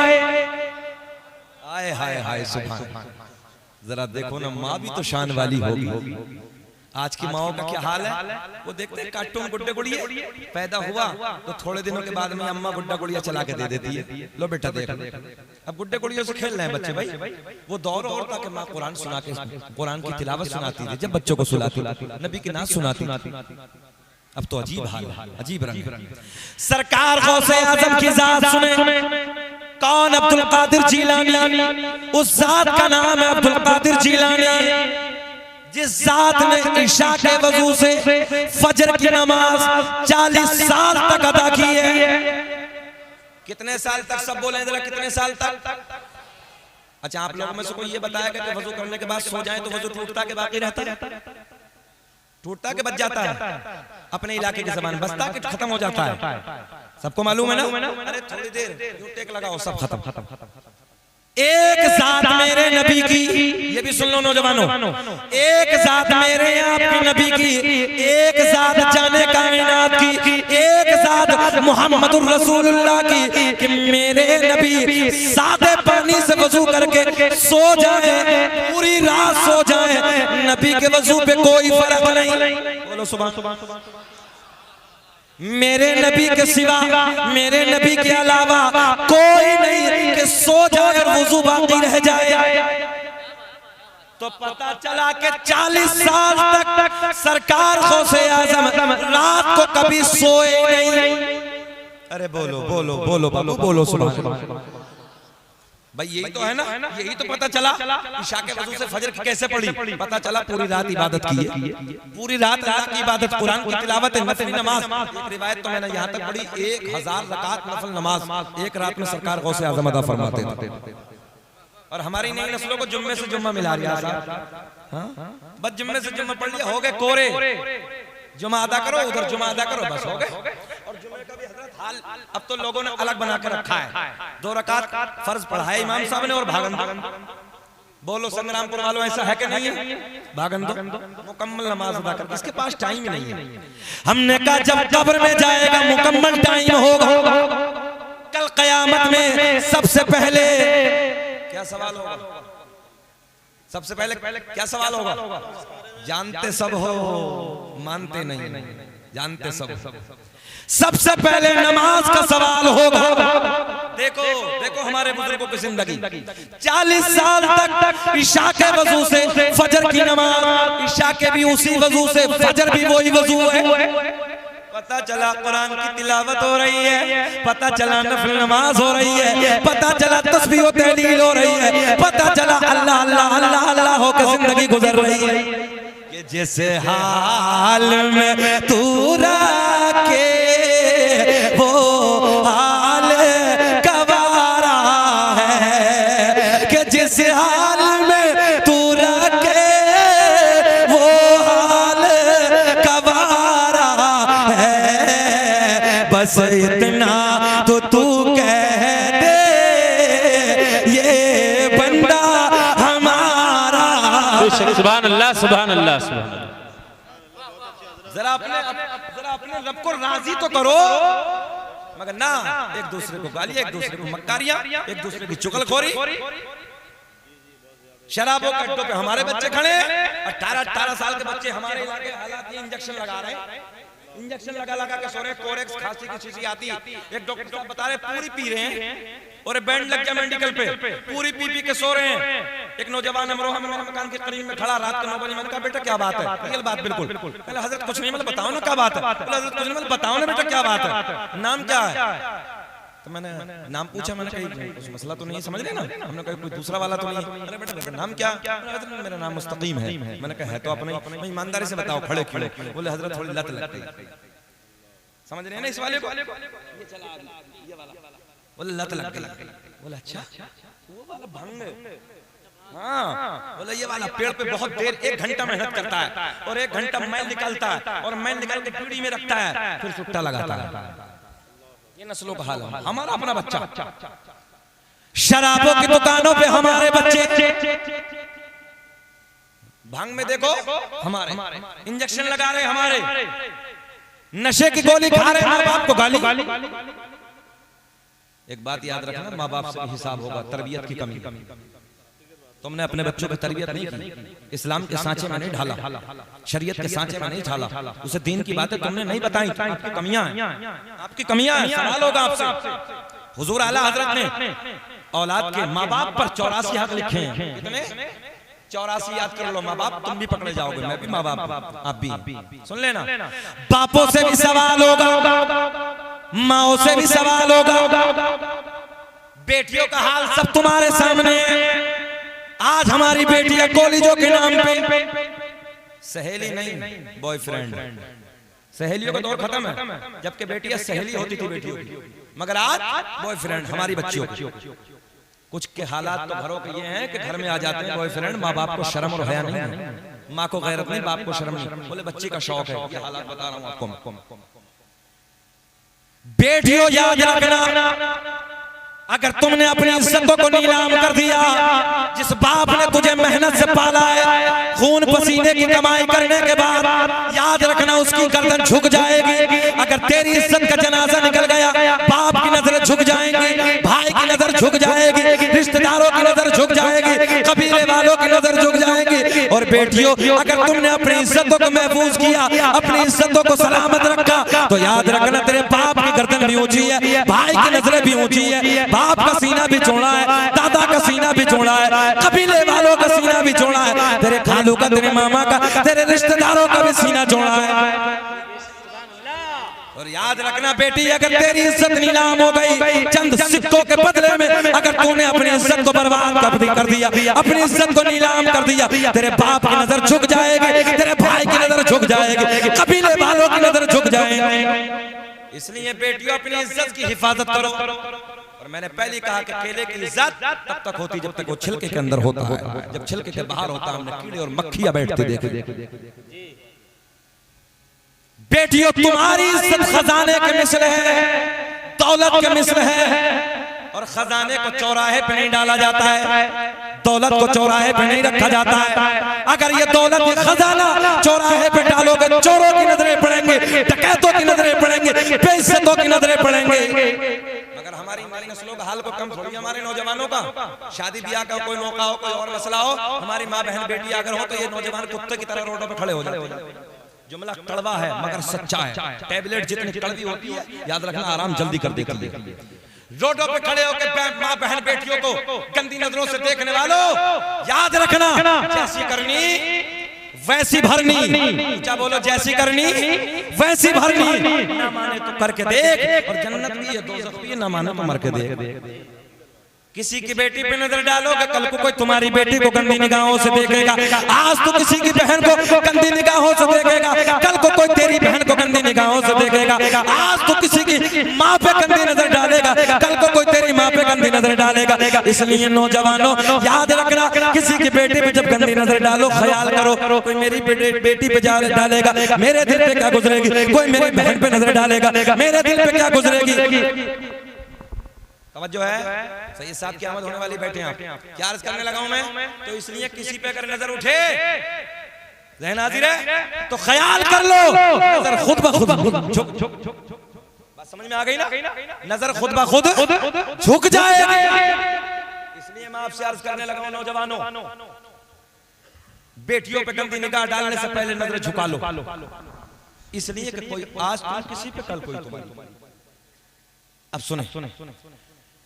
हाय हाय हाय सुभान। जरा देखो ना, माँ भी तो शान वाली होगी, आज की माओ का क्या हाल है, वो देखते हैं कार्टून गुड्डे गुड़िया, पैदा हुआ तो थोड़े दिनों के बाद में अम्मा गुड्डा गुड़िया चला के दे देती है, लो बेटा देख। अब गुड्डे गुड़ियों से खेल रहे हैं बच्चे भाई। वो दौर और था कि माँ कुरान सुना के, कुरान की तिलावत सुनाती थी, जब बच्चों को सुनाती, नबी की नात सुनाती। अब तो अजीब हाल है, अजीब रंग। सरकार गौसे आजम की जात सुने, कौन? अब्दुल कादिर जीलानी। उस जात का नाम है अब्दुल कादिर जीलानी, जिस जात ने इशा के वजू से फजर की नमाज 40 साल तक अदा की है। कितने साल तक? सब बोले जरा, कितने साल तक? अच्छा, आप लोगों में से कोई ये बताएगा कि वजू करने के बाद सो जाए तो वजू टूटता के बाकी रहता है? टूटता के बच जाता है? अपने इलाके की जबान बचता के खत्म हो जाता है? सबको मालूम है ना? अरे थोड़ी देर यूं टेक लगाओ, सब खत्म। एक जात मेरे नबी की, ये भी सुन लो नौजवानों, एक जात मेरे आपके नबी की, एक जात जाने कायनात की, एक जात मुहम्मदुर रसूलुल्लाह की, कि मेरे नबी सादे पानी से वजू करके सो जाए, पूरी रात सो जाए, नबी के वजू पे कोई फर्क नहीं। बोलो सुभान। मेरे नबी के सिवा, मेरे नबी के अलावा कोई नहीं कि सो जाए और वुजू बाकी रह जाए। तो पता चला कि 40 साल तक सरकार गौसे आजम रात को कभी सोए नहीं। अरे बोलो बोलो बोलो बाबू, बोलो सुभान। भाई यही तो है ना, यही तो पता चला इशा के वजू से फजर कैसे पड़ी। पता चला पूरी रात इबादत की है, पूरी रात अल्लाह की इबादत, कुरान की तिलावत, नफली नमाज। एक रिवायत तो मैंने यहाँ तक पढ़ी, 1000 रकात नफल नमाज एक रात में सरकार गौसे आजम अदा फरमाते थे। और हमारी नई नस्लों को जुम्मे से जुम्मा मिला रहा साहब, बस जुम्मे से जुम्मा पढ़ लिया, हो गए कोरे। जुम्मा अदा करो, उधर जुम्मा अदा करो, बस हो गए। और जुम्मे का भी हजरत हाल अब तो लोगों ने अलग बना के रखा है। 2 रकात फर्ज पढ़ा है इमाम साहब ने और भागन दो। बोलो संग्रामपुर वालों, ऐसा है कि नहीं है? भागन दो, मुकम्मल नमाज अदा कर, इसके पास टाइम ही नहीं है। हमने कहा जब कब्र में जाएगा मुकम्मल टाइम होगा, कल कयामत में सबसे पहले क्या सवाल होगा? सबसे पहले क्या सवाल होगा? जानते सब हो, मानते नहीं, जानते सब। सबसे पहले नमाज का सवाल होगा। देखो देखो हमारे बुजुर्गों की जिंदगी, 40 साल तक इशा के वजू से फजर की नमाज, इशा के भी उसी वजू से, फजर भी वही वजू है। पता चला कुरान की तिलावत हो रही है, पता चला नफल नमाज हो रही है, पता चला तस्बीह व तहलील हो रही है, पता चला अल्लाह अल्लाह अल्लाह अल्लाह होकर जिंदगी गुजर रही है। कि जिस हाल में तू रखे वो हाल गवारा है, कि जिस हाल में तू रखे वो हाल गवारा है। बस इतना तो तू कह दे ये बंदा हमारा। सुभान अल्लाह, सुभान अल्लाह, सुभान अल्लाह। जरा अपने रब को राजी तो करो, मगर ना, एक दूसरे को गाली, एक दूसरे को मक्कारियां, एक दूसरे की चुगलखोरी। शराबों के अड्डों पे हमारे बच्चे खड़े, 18 साल के बच्चे हमारे इलाके हालात में इंजेक्शन लगा रहे हैं, इंजेक्शन लगा लगा के सो रहे, कोरेक्स खांसी की शीशी आती, एक डॉक्टर साहब बता रहे पूरी पी रहे हैं और बैंड लग गया मेडिकल पे, पूरी पी के सो रहे हैं। एक नौजवान अमरोहा में मेरे मकान के करीब में खड़ा, रात के 9 बजे, मैंने कहा बेटा क्या बात है? रियल बात बिल्कुल। पहले हजरत कुछ नहीं, मतलब बताओ ना क्या बात है? हजरत कुछ नहीं, मतलब बताओ ना बेटा क्या बात है, नाम क्या है? तो मैंने नाम पूछा, मैंने कहा कुछ मसला तो नहीं समझ रहे ना? हमने कहा कोई दूसरा वाला तो नहीं? अरे बेटा नाम क्या? मेरा नाम मुस्तकीम है। मैंने कहा है तो अपने ईमानदारी से बताओ, खड़े खड़े। बोले हजरत थोड़ी लत लगती है, समझ रहे हैं ना इस वाले को? ये चला ये वाला, बोले लत लगती। बोले अच्छा वो वाला भंग? हाँ। बोले ये वाला पेड़ पे बहुत देर 1 घंटा मेहनत करता है और 1 घंटा मैल निकालता है और मैल निकाल के पीढ़ी में रखता है, फिर सुट्टा लगाता है। ये नस्लों का हाल है। हमारा अपना बच्चा शराबों की दुकानों पे हमारे बच्चे, भांग में देखो हमारे, इंजेक्शन लगा रहे हमारे, नशे की गोली खा रहे, माँ बाप को गाली। एक बात याद रखना, माँ बाप से भी हिसाब होगा, तरबियत की कमी। तुमने अपने बच्चों की तरबियत नहीं की, इस्लाम के सांचे में नहीं ढाला, शरीयत के सांचे में नहीं ढाला, उसे दीन की बातें तुमने नहीं बताई, आपकी कमियां हैं, आपकी कमियां हैं। सवाल होगा आपसे, हुजूर आला हजरत ने औलाद के माँ बाप पर 84 हक लिखे हैं। कितने? 84 याद कर लो। माँ बाप तुम भी पकड़े जाओगे, मैं भी, माँ बाप आप भी। सुन लेना, बापों से भी सवाल होगा, माओ से भी सवाल होगा, बेटियों का हाल सब तुम्हारे सामने है। आज हमारी बेटियां कॉलेजों के नाम पे सहेली नहीं बॉयफ्रेंड, सहेलियों का दौर खत्म है, जबकि बेटियां सहेली होती थी बेटियों की, मगर आज बॉयफ्रेंड हमारी बच्चियों की। कुछ के हालात तो घरों के ये हैं कि घर में आ जाते हैं बॉयफ्रेंड, माँ बाप को शर्म और हया नहीं है, माँ को गैरत नहीं, बाप को शर्म नहीं, बोले बच्ची का शौक है। ये हालात बता रहा हूं आपको। बेटियों याद रखना, अगर तुमने अपनी इज्जतों को नीलाम कर दिया, जिस बाप ने तुझे मेहनत से पाला है, खून पसीने की कमाई करने के बाद, याद रखना उसकी गर्दन झुक जाएगी। अगर तेरी इज्जत का जनाजा निकल गया, बाप की नजर झुक जाएंगी, भाई की नजर झुक जाएगी, रिश्तेदारों की नजर झुक जाएगी, कबीले वालों की नजर झुक जाएगी। और बेटियों, अगर तुमने अपनी इज्जतों को महफूज किया, अपनी इज्जतों को सलामत रखा, तो याद रखना तेरे बाप की गर्दन भी ऊंची है, भाई की नजरें भी ऊंची है, बाप का सीना भी चौड़ा है, दादा का सीना भी चौड़ा है, कबीले वालों का सीना भी चौड़ा है, तेरे खालू का, तेरे मामा का, तेरे रिश्तेदारों का भी सीना चौड़ा है। और याद रखना बेटी, अगर तेरी इज्जत नीलाम हो गई चंद सिक्कों के बदले में, अगर तूने अपनी इज्जत को बर्बाद कर दिया, अपनी इज्जत को नीलाम कर दिया, तेरे बाप की नजर झुक जाएगी, तेरे भाई की नजर झुक जाएगी, कबीले वालों की नजर झुक जाएगी। इसलिए बेटियों, अपनी इज्जत की हिफाजत करो। और मैंने पहले कहा कि केले की इज्जत तब तक होती जब तक वो छिलके के अंदर होता है, जब छिलके के बाहर होता है, हमने कीड़े और मक्खियां बैठते देखे। बेटियों, तुम्हारी इज्जत खजाने के मिसल है, दौलत के मिसल है, और खजाने को चौराहे पे नहीं डाला जाता है, दौलत को चौराहे पे नहीं रखा जाता है। अगर ये दौलत, ये खजाना चौराहे पे डालोगे, चोरों की नजरें पड़ेंगे, डकैतों की नजरें पड़ेंगे, बेइज्जतों की नजरें पड़ेंगे। मगर हमारी नस्लों का हाल को कम थोड़ी, हमारे नौजवानों का शादी ब्याह का कोई मौका हो, कोई और मसला हो, हमारी माँ बहन बेटी अगर हो, तो ये नौजवान कुत्ते की तरह रोडों पे खड़े हो जाते हैं। जुमला कड़वा है मगर सच्चा है। टैबलेट जितनी कड़वी होती है, याद रखना, आराम जल्दी कर देती है। रोडों पे खड़े होकर माँ बहन बेटियों को गंदी नजरों से देखने वालों, याद रखना, जैसी करनी वैसी भरनी। क्या बोलो? जैसी करनी वैसी भरनी। ना माने तो करके देख, और जन्नत भी है, दोज़ख भी है, ना माने तो मर के देख। किसी की बेटी पे नजर डालोगे, कल को कोई तुम्हारी बेटी को गंदी निगाहों से देखेगा। आज तो किसी की बहन को गंदी निगाहों से देखेगा, कल को कोई तेरी बहन को गंदी निगाहों से देखेगा। आज तो किसी की माँ पे गंदी नजर डालेगा, कल को कोई तेरी माँ पे गंदी नजर डालेगा। इसलिए नौजवानों, याद रखना, किसी की बेटी पे जब गंदी नजर डालो, ख्याल करो, कोई मेरी बेटी पे डालेगा, मेरे दिल पे क्या गुजरेगी? कोई मेरी बहन पे नजर डालेगा, मेरे दिल पे क्या गुजरेगी? तवज्जो है? सैयद साहब की आमद होने वाली, बैठे हैं आप। क्या अर्ज करने लगा हूं मैं? तो इसलिए किसी पे अगर नजर उठे, ज़हन हाजिर है, तो ख्याल कर लो, नजर खुद ब खुद झुक। बात समझ में आ गई ना? नजर खुद ब खुद झुक जाएगी। इसलिए मैं आपसे अर्ज करने लगा हूं, नौजवानों, बेटियों पे गंदी निगाह डालने से पहले नजर झुका लो। इसलिए कि कोई आज तुम किसी पे, कल कोई तुम्हारी। अब सुने,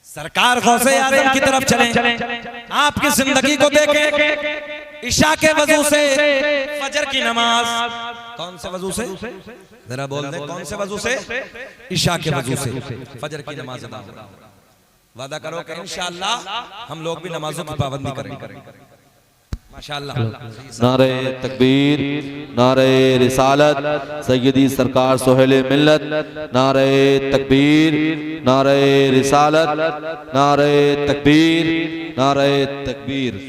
सरकार गौसे आजम की तरफ चलें, आपकी जिंदगी को देखें। इशा के वजू से फजर की नमाज, कौन से वजू से? जरा बोल दे, कौन से वजू से? इशा के वजू से फजर की नमाज अदा हो। वादा करो कि इंशाअल्लाह हम लोग भी नमाजों की पाबंदी करेंगे। माशाअल्लाह। नारे तकबीर, नारे रिसालत, सैयदी सरकार सोहेले मिल्लत। नारे तकबीर, नारे रिसालत, नारे तकबीर, नारे तकबीर।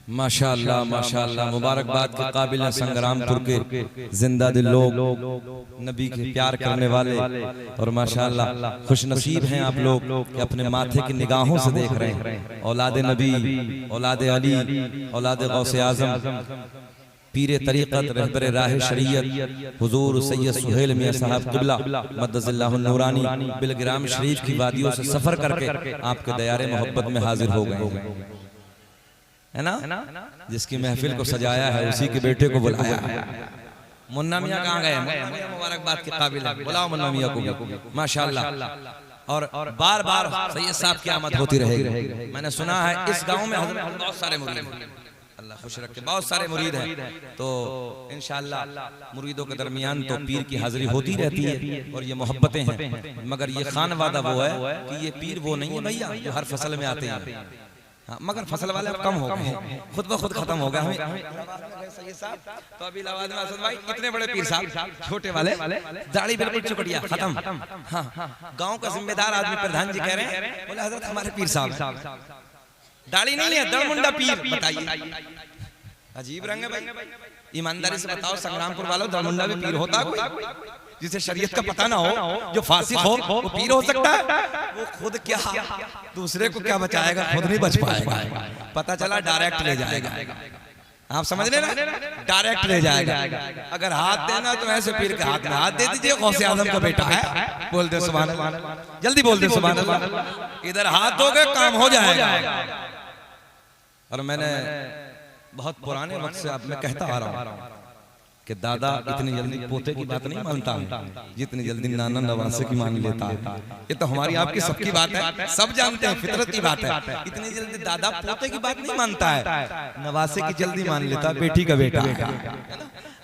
माशाअल्लाह, माशाअल्लाह। मुबारकबाद के काबिल हैं संग्रामपुर के जिंदा दिल लोग, नबी के प्यार करने वाले, और माशाअल्लाह खुश नसीब हैं आप लोग कि अपने माथे की निगाहों से देख रहे हैं औलाद नबी, औलाद अली, औलाद गौसे आजम। पीरे तरीक़त रहबर राह शरीयत हुजूर सैयद सुहेल मियां साहब क़िबला मद्दज़िल्लाहु नूरानी बिलग्राम शरीफ की वादियों से सफ़र करके आपके दयारे मोहब्बत में हाजिर हो गए हैं, है ना। जिसकी महफिल को सजाया है उसी के बेटे को बुलाया है। मुन्ना मियां कहाँ गए? मुबारकबाद के काबिल है, बुलाओ मुन्ना मियां को माशाअल्लाह। और बार बार सैयद साहब की आमद होती रहेगी। मैंने सुना है इस गांव में हज़रत बहुत सारे मुरीद हैं, अल्लाह खुश रखे, बहुत सारे मुरीद हैं। तो इंशाअल्लाह मुरीदों के दरमियान तो पीर की हाजिरी होती रहती है और ये मोहब्बतें हैं। मगर ये खान वादा वो है कि ये पीर वो नहीं है भैया जो हर फसल में आते हैं। हाँ, मगर फसल वाले अब कम हो गए, खुद ब खुद खत्म हो गया। तो अभी इलाहाबाद में असद भाई इतने बड़े पीर साहब, छोटे वाले दाढ़ी बिल्कुल चुकटिया खत्म। हाँ, गांव का जिम्मेदार आदमी प्रधान जी कह रहे हैं, बोले हजरत हमारे पीर साहब दाढ़ी नहीं है, दड़मुंडा पीर। बताइए, अजीब रंग है भाई। ईमानदारी से बताओ संग्रामपुर वालों, दड़मुंडा भी पीर होता कोई? जिसे शरीयत का पता ना हो, जो फासिक हो, वो पीर हो सकता है? वो खुद क्या दूसरे को क्या बचाएगा, खुद नहीं बच पाएगा। पता चला डायरेक्ट ले जाएगा। आप समझ रहे ना, डायरेक्ट ले जाएगा। अगर हाथ देना तो ऐसे पीर के हाथ में हाथ दे दीजिए, गौसे आजम का बेटा है, बोल दे सुभान अल्लाह, जल्दी बोल दे सुभान अल्लाह। इधर हाथ दोगे काम हो जाएगा। और मैंने बहुत पुराने वक्त से अब मैं कहता आ रहा हूँ कि दादा इतनी जल्दी पोते की बात नहीं मानता है जितनी जल्दी नाना नवासे की मान लेता है। ये तो हमारी आपकी सबकी बात है, सब जानते हैं, फितरत की बात है। इतनी जल्दी दादा पोते की बात नहीं मानता है, नवासे की जल्दी मान लेता है, बेटी का बेटा है।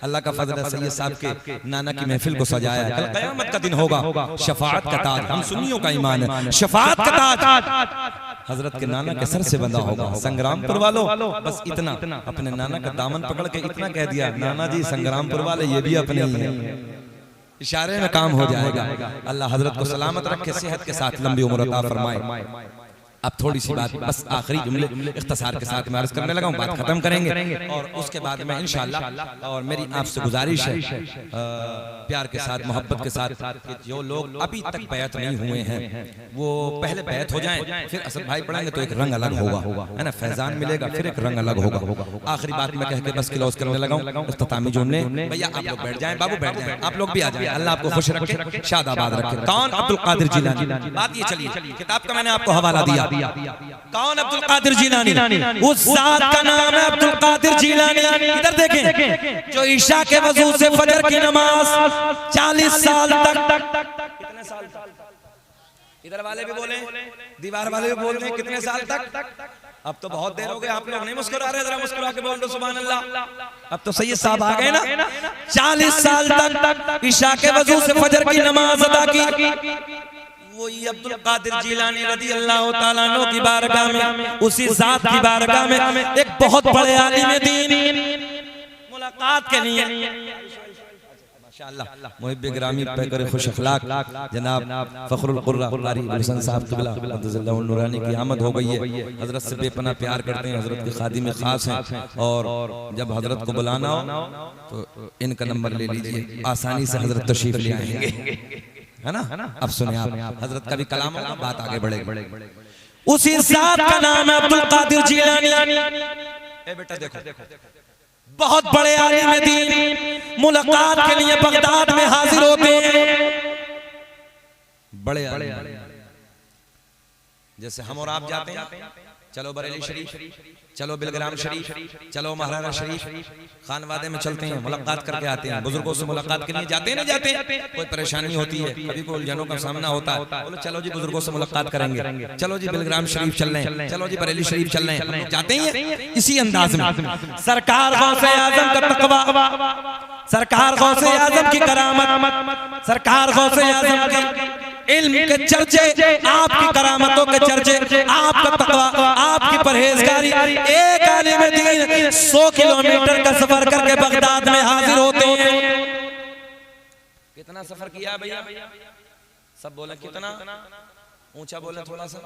अल्लाह का फजल है, सैयद साहब के नाना की महफिल को सजाया है। कल क़यामत का दिन होगा, शफाअत का ताज, हम सुन्नियों का ईमान है, शफाअत का ताज हजरत के नाना के सर से बंधा होगा। संग्रामपुर वालों बस इतना अपने नाना का दामन पकड़ के इतना कह दिया, नाना जी संग्रामपुर वाले ये भी अपने ही हैं, इशारे में काम हो जाएगा। अल्लाह हजरत को सलामत रखे, सेहत के साथ लंबी उम्र अता फरमाए। अब थोड़ी सी बात बस आखिरी जुमले इख्तिसार के साथ मैं अर्ज करने लगा हूँ, बात खत्म करेंगे और उसके बाद में इंशाअल्लाह। और मेरी आपसे गुजारिश है प्यार के साथ, मोहब्बत के साथ, कि जो लोग अभी तक बैत नहीं हुए हैं वो पहले बैत हो जाएं, फिर असद भाई पढ़ेंगे तो एक रंग अलग होगा, है ना, फैजान मिलेगा, फिर एक रंग अलग होगा। आखिरी बात मैं कह के बस क्लोज करने लगा हूँ, इख्तितामी जुमले। भैया आप लोग बैठ जाएं, बाबू बैठ जाएं, आप लोग भी आ जाएं, अल्लाह आपको खुश रखे, शादाबाद रखे। कौन? अब्दुल कादिर जिलानी। बात ये चलिए, किताब का मैंने आपको हवाला दिया। कौन? अब्दुल कादिर जिलानी। उस जात का नाम है अब्दुल कादिर जिलानी। इधर देखें, जो ईशा के वजू से फजर की नमाज 40 साल तक, कितने साल तक? इधर वाले भी बोले, दीवार वाले भी बोल रहे हैं, कितने साल तक? अब तो बहुत देर हो गई, आप लोग नहीं मुस्कुरा रहे, जरा मुस्कुरा के बोल दो सुभान अल्लाह। अब तो सैयद साहब आ गए ना। 40 साल तक ईशा के वजू से फजर की नमाज अदा की। वही अब्दुल कादिर जिलानी रज़ी अल्लाह ताला अन्हु की बारगाह में, उसी जात की बारगाह में एक बहुत बड़े आलिम दीन मुलाकात के लिए माशाअल्लाह मुहिब्बे गिरामी पैकर खुश अखलाक जनाब फखरुल कुर्रा कारी हुसैन साहब क़िबला मद्दज़िल्लाहु नूरानी की आमद हो गई है। हजरत से बेपनाह प्यार करते हैं, हजरत के खादिम खास हैं, और जब हजरत को बुलाना हो तो इनका नंबर ले लीजिए, आसानी से हजरत तशरीफ ले आएंगे, है ना। अब सुने आप, हजरत का भी कलाम होगा, बात आगे बढ़ेगी। उसी जात का नाम है अब्दुल कादिर जिलानी। ए बेटा देखो, बहुत बड़े आलिम दीन मुलाकात के लिए बगदाद में हाजिर होते हैं। बड़े आलिम जैसे हम और आप जाते हैं, चलो बरेली शरीफ, चलो बिलग्राम शरीफ, चलो महाराणा शरीफ, खानवादे में चलते हैं, मुलाकात करके आते हैं, बुजुर्गों से मुलाकात के लिए जाते नहीं जाते, कोई परेशानी होती है, कभी कोई उलझनों का सामना होता है, बोलो चलो जी बुजुर्गों से मुलाकात करेंगे, चलो जी बिलग्राम शरीफ चल रहे हैं, चलो जी बरेली शरीफ चल रहे हैं, जाते हैं इसी अंदाज में। सरकार गौसे आजम का तकवा, सरकार गौसे आजम की करामत, सरकार गौसे आजम की इल्म के चर्चे, आपकी करामतों के चर्चे, आपका तकवा, आपकी परहेजगारी। एक आलिम दीन 100 किलोमीटर का सफर करके बगदाद में हाजिर होते हैं। कितना सफर किया भैया? सब बोले कितना? ऊंचा बोले थोड़ा सा।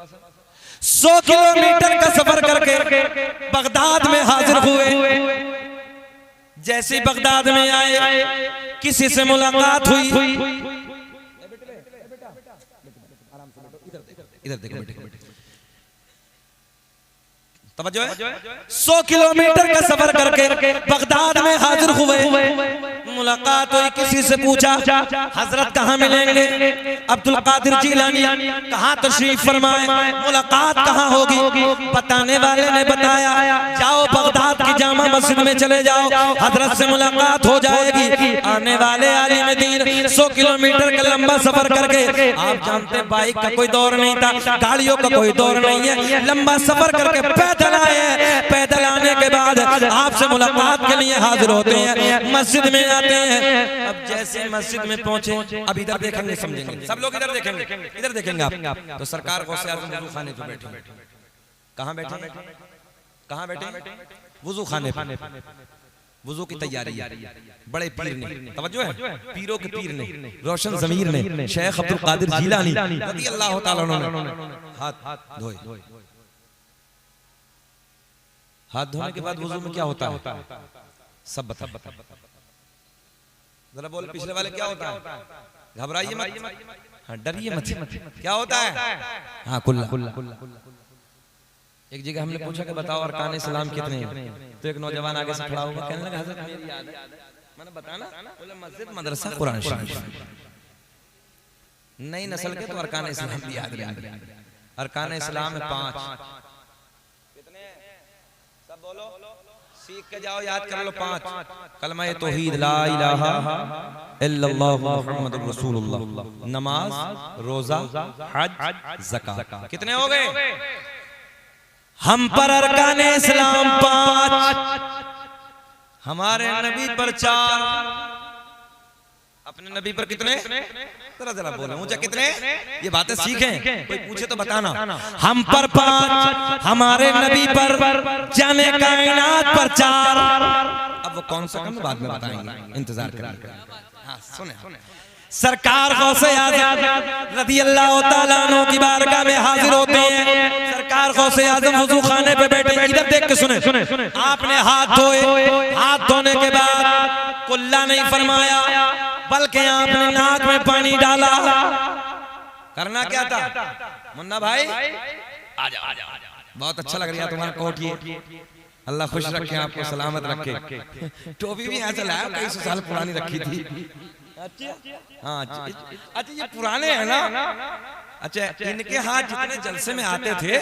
100 किलोमीटर का सफर करके बगदाद में हाजिर हुए। जैसे बगदाद में आए, किसी से मुलाकात हुई। इधर देखो बेटे, तवज्जो है। 100 किलोमीटर का सफर करके बगदाद में हाजिर हुए। मुलाकात हुई, किसी से पूछा हजरत कहाँ मिलेंगे? अब्दुल कादिर जीलानी कहाँ तशरीफ फरमाए, मुलाकात कहाँ होगी? बताने वाले ने बताया जाओ बगदाद की जामा मस्जिद में चले जाओ, हजरत से मुलाकात हो जाएगी। आने वाले आलिम दीन 100 किलोमीटर का लंबा सफर करके, आप जानते हैं बाइक का कोई दौर नहीं था, गाड़ियों का कोई दौर नहीं है, लंबा सफर करके पैदल आए। पैदल आने के बाद आपसे मुलाकात के लिए हाजिर होते हैं, मस्जिद में आते हैं। अब जैसे मस्जिद में पहुंचे, अब इधर देखेंगे समझेंगे, सब लोग इधर देखेंगे, इधर देखेंगे आप तो सरकार गौसे आज़म वुजू खाने पे बैठे। कहाँ बैठे? कहाँ बैठे? वुजू खाने पे। वुजू की तैयारी है। बड़े पीर ने, तवज्जो है, पीरों के पीर ने, रोशन ज़मीर ने, शेख अब्दुल कादिर जीलानी रज़ी अल्लाह तआला अन्हु ने हाथ धोए। हाथ धोने के बाद वुजू में क्या होता है? सब बता जरा बोल, पिछले वाले क्या होता है? घबराइए मत, हाँ डरिए मत, क्या होता है? हाँ कुल्ला। एक जगह हमने पूछा कि बताओ अरकान इस्लाम कितने हैं, तो एक नौजवान आगे से खड़ा हुआ कहने लगा हज़रत मेरी याद है, मैंने बताना, बोले मस्जिद मदरसा कुरान शरीफ। नई नस्ल के तो अरकान इस्लाम भी याद रहेंगे। अरकान इस्लाम में 5 बोलो, सीख के जाओ, याद कर लो 5। कलमा तौहीद ला इलाहा इल्लल्लाह मुहम्मदुर रसूलुल्लाह, नमाज, रोजा, हज, ज़कात। कितने हो गए? हम पर अरकान इस्लाम 5, हमारे नबी पर 4, अपने नबी पर कितने? जरा जरा बोलो ऊंचा, कितने? ये बातें सीखें, कोई पूछे तो बताना। हम पर 5, हमारे नबी पर, जाने कायनात पर 4। अब वो कौन सा कम बाद में बताएंगे, इंतजार करिए। हाँ सुने, सरकार गौसे आज़म रज़ी अल्लाह तआला अन्हु की बारगाह में हाजिर होते हैं। सरकार गौसे आज़म वुजू खाने पे बैठे, इधर देख के सुने। आपने हाथ धोए, हाथ धोने के बाद कुल्ला नहीं फरमाया, बल्कि आपने नाक में पानी डाला। करना क्या था मुन्ना भाई? आजा, बहुत अच्छा लग रहा है तुम्हारा कोट, ये अल्लाह खुश रखे, आपको सलामत रखे। टोपी भी ऐसा लाया, कई सौ साल पुरानी रखी थी। हाँ अच्छा, ये पुराने हैं ना? अच्छा, इनके हाथ जितने जलसे में आते थे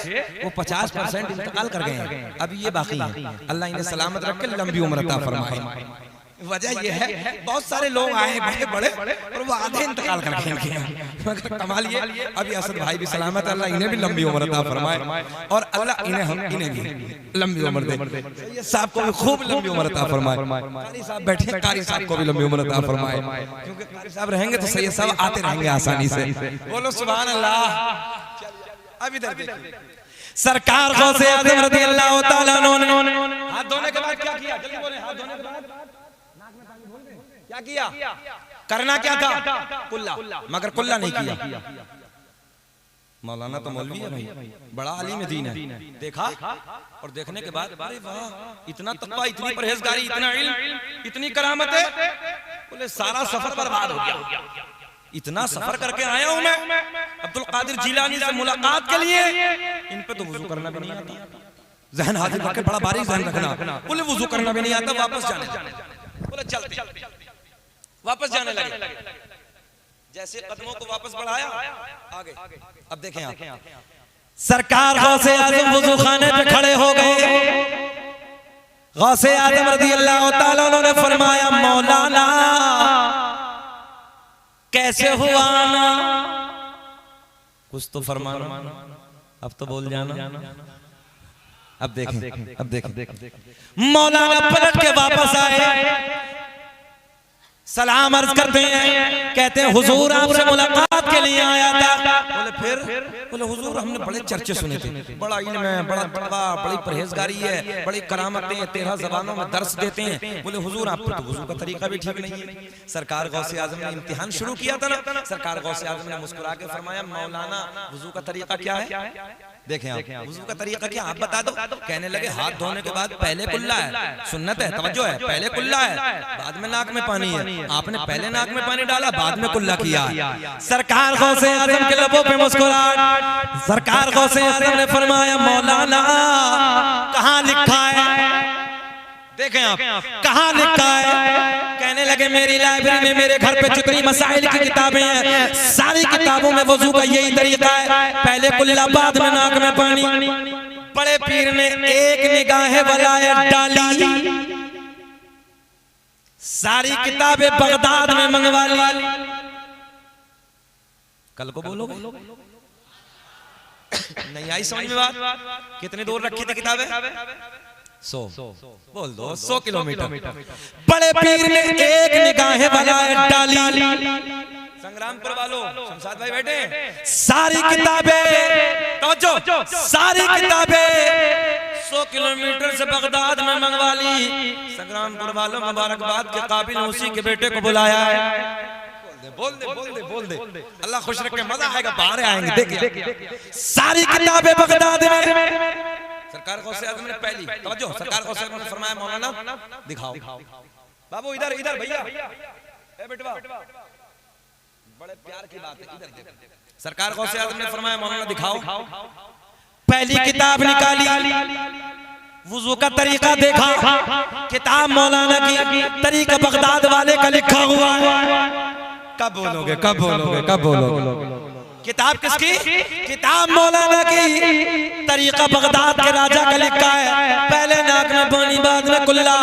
वो 50% इंतकाल कर गए हैं, अभी ये बाकी है। अल्लाह इन्हें सलामत रखे, लंबी उम्र अता फरमाए। वजह ये है बहुत सारे लोग आए बड़े बड़े और वो आधे इंतकाल कर गए, मगर कमाल ये अभी असद भाई भी सलामत, अल्लाह इन्हें भी लंबी उम्र अता फरमाए और अल्लाह इन्हें भी लंबी उम्र दे। सैयद साहब को भी खूब लंबी उम्र अता फरमाए। कारी साहब बैठे, कारी साहब को भी लंबी उम्र अता फरमाए, क्योंकि कारी साहब रहेंगे तो सैयद साहब आते रहेंगे आसानी से। बोलो सुभान अल्लाह। अब इधर देखिए, सरकार गौसे आज़म रज़ी अल्लाह तआला अन्हु ने हाथ धोने के बाद क्या किया? जल्दी बोले। हाथ धोने के बाद क्या किया? करना क्या था? कुल्ला, मगर कुल्ला नहीं किया। मौलाना तो मौलवी है भाई, बड़ा आलिम दीन है। देखा और देखने के बाद अरे वाह, इतना तक़वा, इतनी परहेजगारी, इतना इल्म, इतनी करामत है। बोले सारा सफर बर्बाद हो गया। इतना सफर करके आया हूं मैं अब्दुल कादिर जीलानी से मुलाकात के लिए, इन पे तो वुजू करना भी नहीं आता। जहन हाजिर रखे, बड़ा बारीक जहन रखना। बोले वुजू करना भी नहीं आता, वापस जाने। बोले चलते, वापस जाने लगे। जैसे कदमों को वापस बढ़ाया आगे। अब देखें आप, सरकार गौसे आज़म वुजू खाने पे खड़े हो गए। गौसे आज़म रज़ी अल्लाह तआला अन्हु ने फरमाया, मौलाना कैसे हुआ ना? कुछ तो फरमाना, अब तो बोल जाना। अब देखें, मौलाना पलट के वापस आए, सलाम अर्ज करते हैं, कहते हैं हुजूर आपसे मुलाकात के लिए आया था। बोले फिर? बोले हुजूर हमने बड़े चर्चे सुने थे, बड़ा इल्म है, बड़ा तक़वा, बड़ी परहेजगारी है, बड़ी करामतें, 13 ज़बानों में दर्स देते हैं। बोले हुजूर आप तो वुज़ू का तरीका भी ठीक नहीं है। सरकार गौसे आज़म ने इम्तिहान शुरू किया था ना, सरकार गौसे आज़म ने मुस्कुरा के फरमाया, मौलाना वुज़ू का तरीका क्या है? देखें आप वुजू का तरीका क्या आप बता दो। कहने लगे हाथ धोने के बाद पहले कुल्ला है, सुन्नत है, तवज्जो है, पहले कुल्ला है, बाद में नाक में पानी है। आपने पहले नाक में पानी डाला, बाद में कुल्ला किया। सरकार गौसे आजम के लबों पे मुस्कुराहट, सरकार गौसे आजम ने फरमाया मौलाना कहाँ लिखा है, देखें आप कहाँ लिखा है। कहने लगे मेरी लाइब्रेरी में मेरे घर पे जितनी मसाइल की किताबें हैं सारी किताबों में वजू का यही तरीका है, पहले कुल्ला बाद में नाक में पानी। बड़े पीर ने एक निगाह वलायत डाली, सारी किताबें बगदाद में मंगवा ली। कल को बोलोगे नहीं आई समझ में बात? कितनी दूर रखी थी किताबें? 100 बोल दो 100 किलोमीटर। बड़े पीर ने एक निगाह वलायत डाली, संग्रामपुर वालों शमशाद भाई बैठे, सारी किताबें तवज्जो, सारी किताबें 100 किलोमीटर से बगदाद में मंगवा ली। संग्रामपुर वालों मुबारकबाद के काबिल उसी के बेटे को बुलाया है। बोल दे बोल दे बोल दे, अल्लाह खुश रखे, मजा आएगा, बाहर आएंगे। देखिए सारी किताबें बगदाद में। सरकार गौसे आज़म ने पहली तवज्जो, सरकार गौसे आज़म ने फरमाया मौलाना दिखाओ। बाबू इधर इधर भैया, ए बेटवा, बड़े प्यार की बात है, इधर सरकार गौसे आज़म ने फरमाया मौलाना दिखाओ। पहली किताब निकाली, वुजू का तरीका देखा, किताब मौलाना की, तरीका बगदाद वाले का लिखा हुआ है। कब बोलोगे कब बोलोगे कब बोलोगे? किताब किसकी? किताब मौलाना की, तरीका बगदाद के राजा का लिखा है, पहले नाक में पानी बाद में कुल्ला।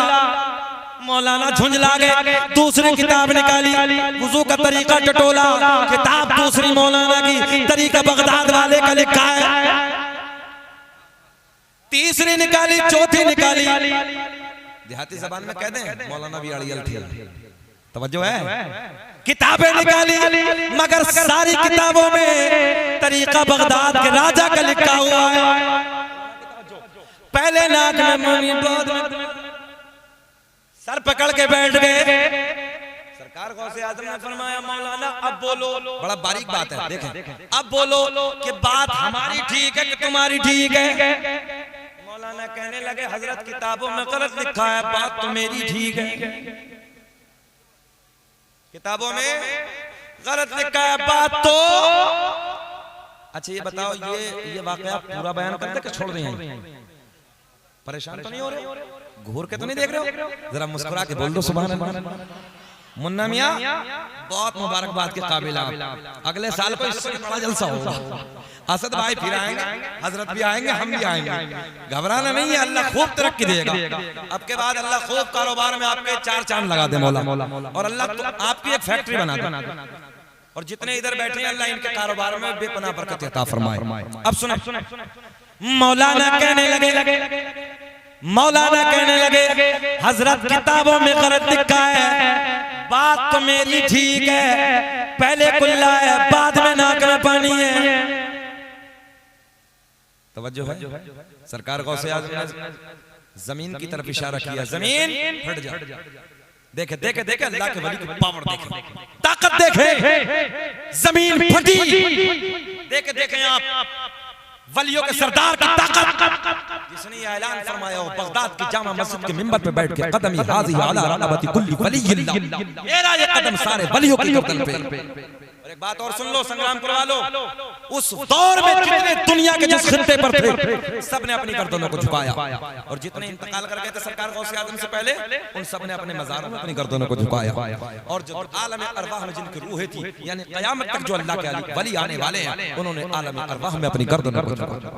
मौलाना झुंझला गए, दूसरी किताब निकाली, वुजू का तरीका टटोला, किताब दूसरी मौलाना की, तरीका बगदाद वाले का लिखा है। तीसरी निकाली, चौथी निकाली, देहाती जबान में कह दें मौलाना भी अड़ियल थे। तवज्जो है, किताबें निकाली, मगर सारी किताबों में तरीका बगदाद के राजा का लिखा हुआ है। पहले नाक में पानी बाद में, सर पकड़ के बैठ गए। सरकार गौसे आज़म ने फरमाया मौलाना अब बोलो। बड़ा बारीक बात है, देखें अब बोलो कि बात हमारी ठीक है कि तुम्हारी ठीक है। मौलाना कहने लगे हजरत किताबों में गलत लिखा है, बात तो मेरी ठीक है। किताबों में गलत लिखा है, बात तो। अच्छा ये बताओ, ये वाकया पूरा बयान कर दे कि छोड़ दें? परेशान तो नहीं हो रहे? घूर के तो नहीं देख रहे हो? जरा मुस्कुरा के बोल दो सुभान अल्लाह। मुन्ना मियां बहुत मुबारकबाद के काबिल आप। अगले साल को इससे बड़ा जलसा होगा। असद भाई फिर आएंगे, हजरत भी आएंगे, हम भी आएंगे। घबराना नहीं है, अल्लाह खूब तरक्की देगा। अब के बाद अल्लाह खूब कारोबार में आपके 4 चांद लगा दे मौला, और अल्लाह तो आपकी एक फैक्ट्री बना दे। और जितने इधर बैठे हैं अल्लाह इनके कारोबार में बेपनाह बरकत अता फरमाए। अब सुनो, मौलाना कहने लगे, मौलाना कहने लगे हजरत किताबों में गलत लिखा है, बात तो मेरी ठीक है, पहले कुल्ला है बाद में नाक में पानी है। तवज्जो है, सरकार गौसे आज़म ने जमीन की तरफ इशारा किया, जमीन हट जा। देखे देखे देखे अल्लाह के वली की पावर देखे, ताकत देखे, जमीन फटी। देखे देखे आप वलियों के सरदार की ताकत। जिसने ये ऐलान फरमाया हो बगदाद की जामा मस्जिद के मिंबर पे बैठ के, कदमी हाज़ी अला रनबती कुल्ली वलिय्यिल्लाह, मेरा ये कदम सारे वलियों की गर्दन पे। और एक बात और सुन लो संग्रामपुर वालों, उस दौर में जितने दुनिया के जिस खित्ते पर थे सबने अपनी गर्दनों को झुकाया, और जितने इंतकाल कर गए थे सरकार गौसे आज़म से पहले उन सबने अपने मज़ारों में अपनी गर्दनों को झुकाया। और जो आलम अरवाह में जिनकी रूहें थी, यानी क़यामत तक जो अल्लाह के वली आने वाले हैं, उन्होंने आलम अरवाह में अपनी गर्दनों को झुकाया।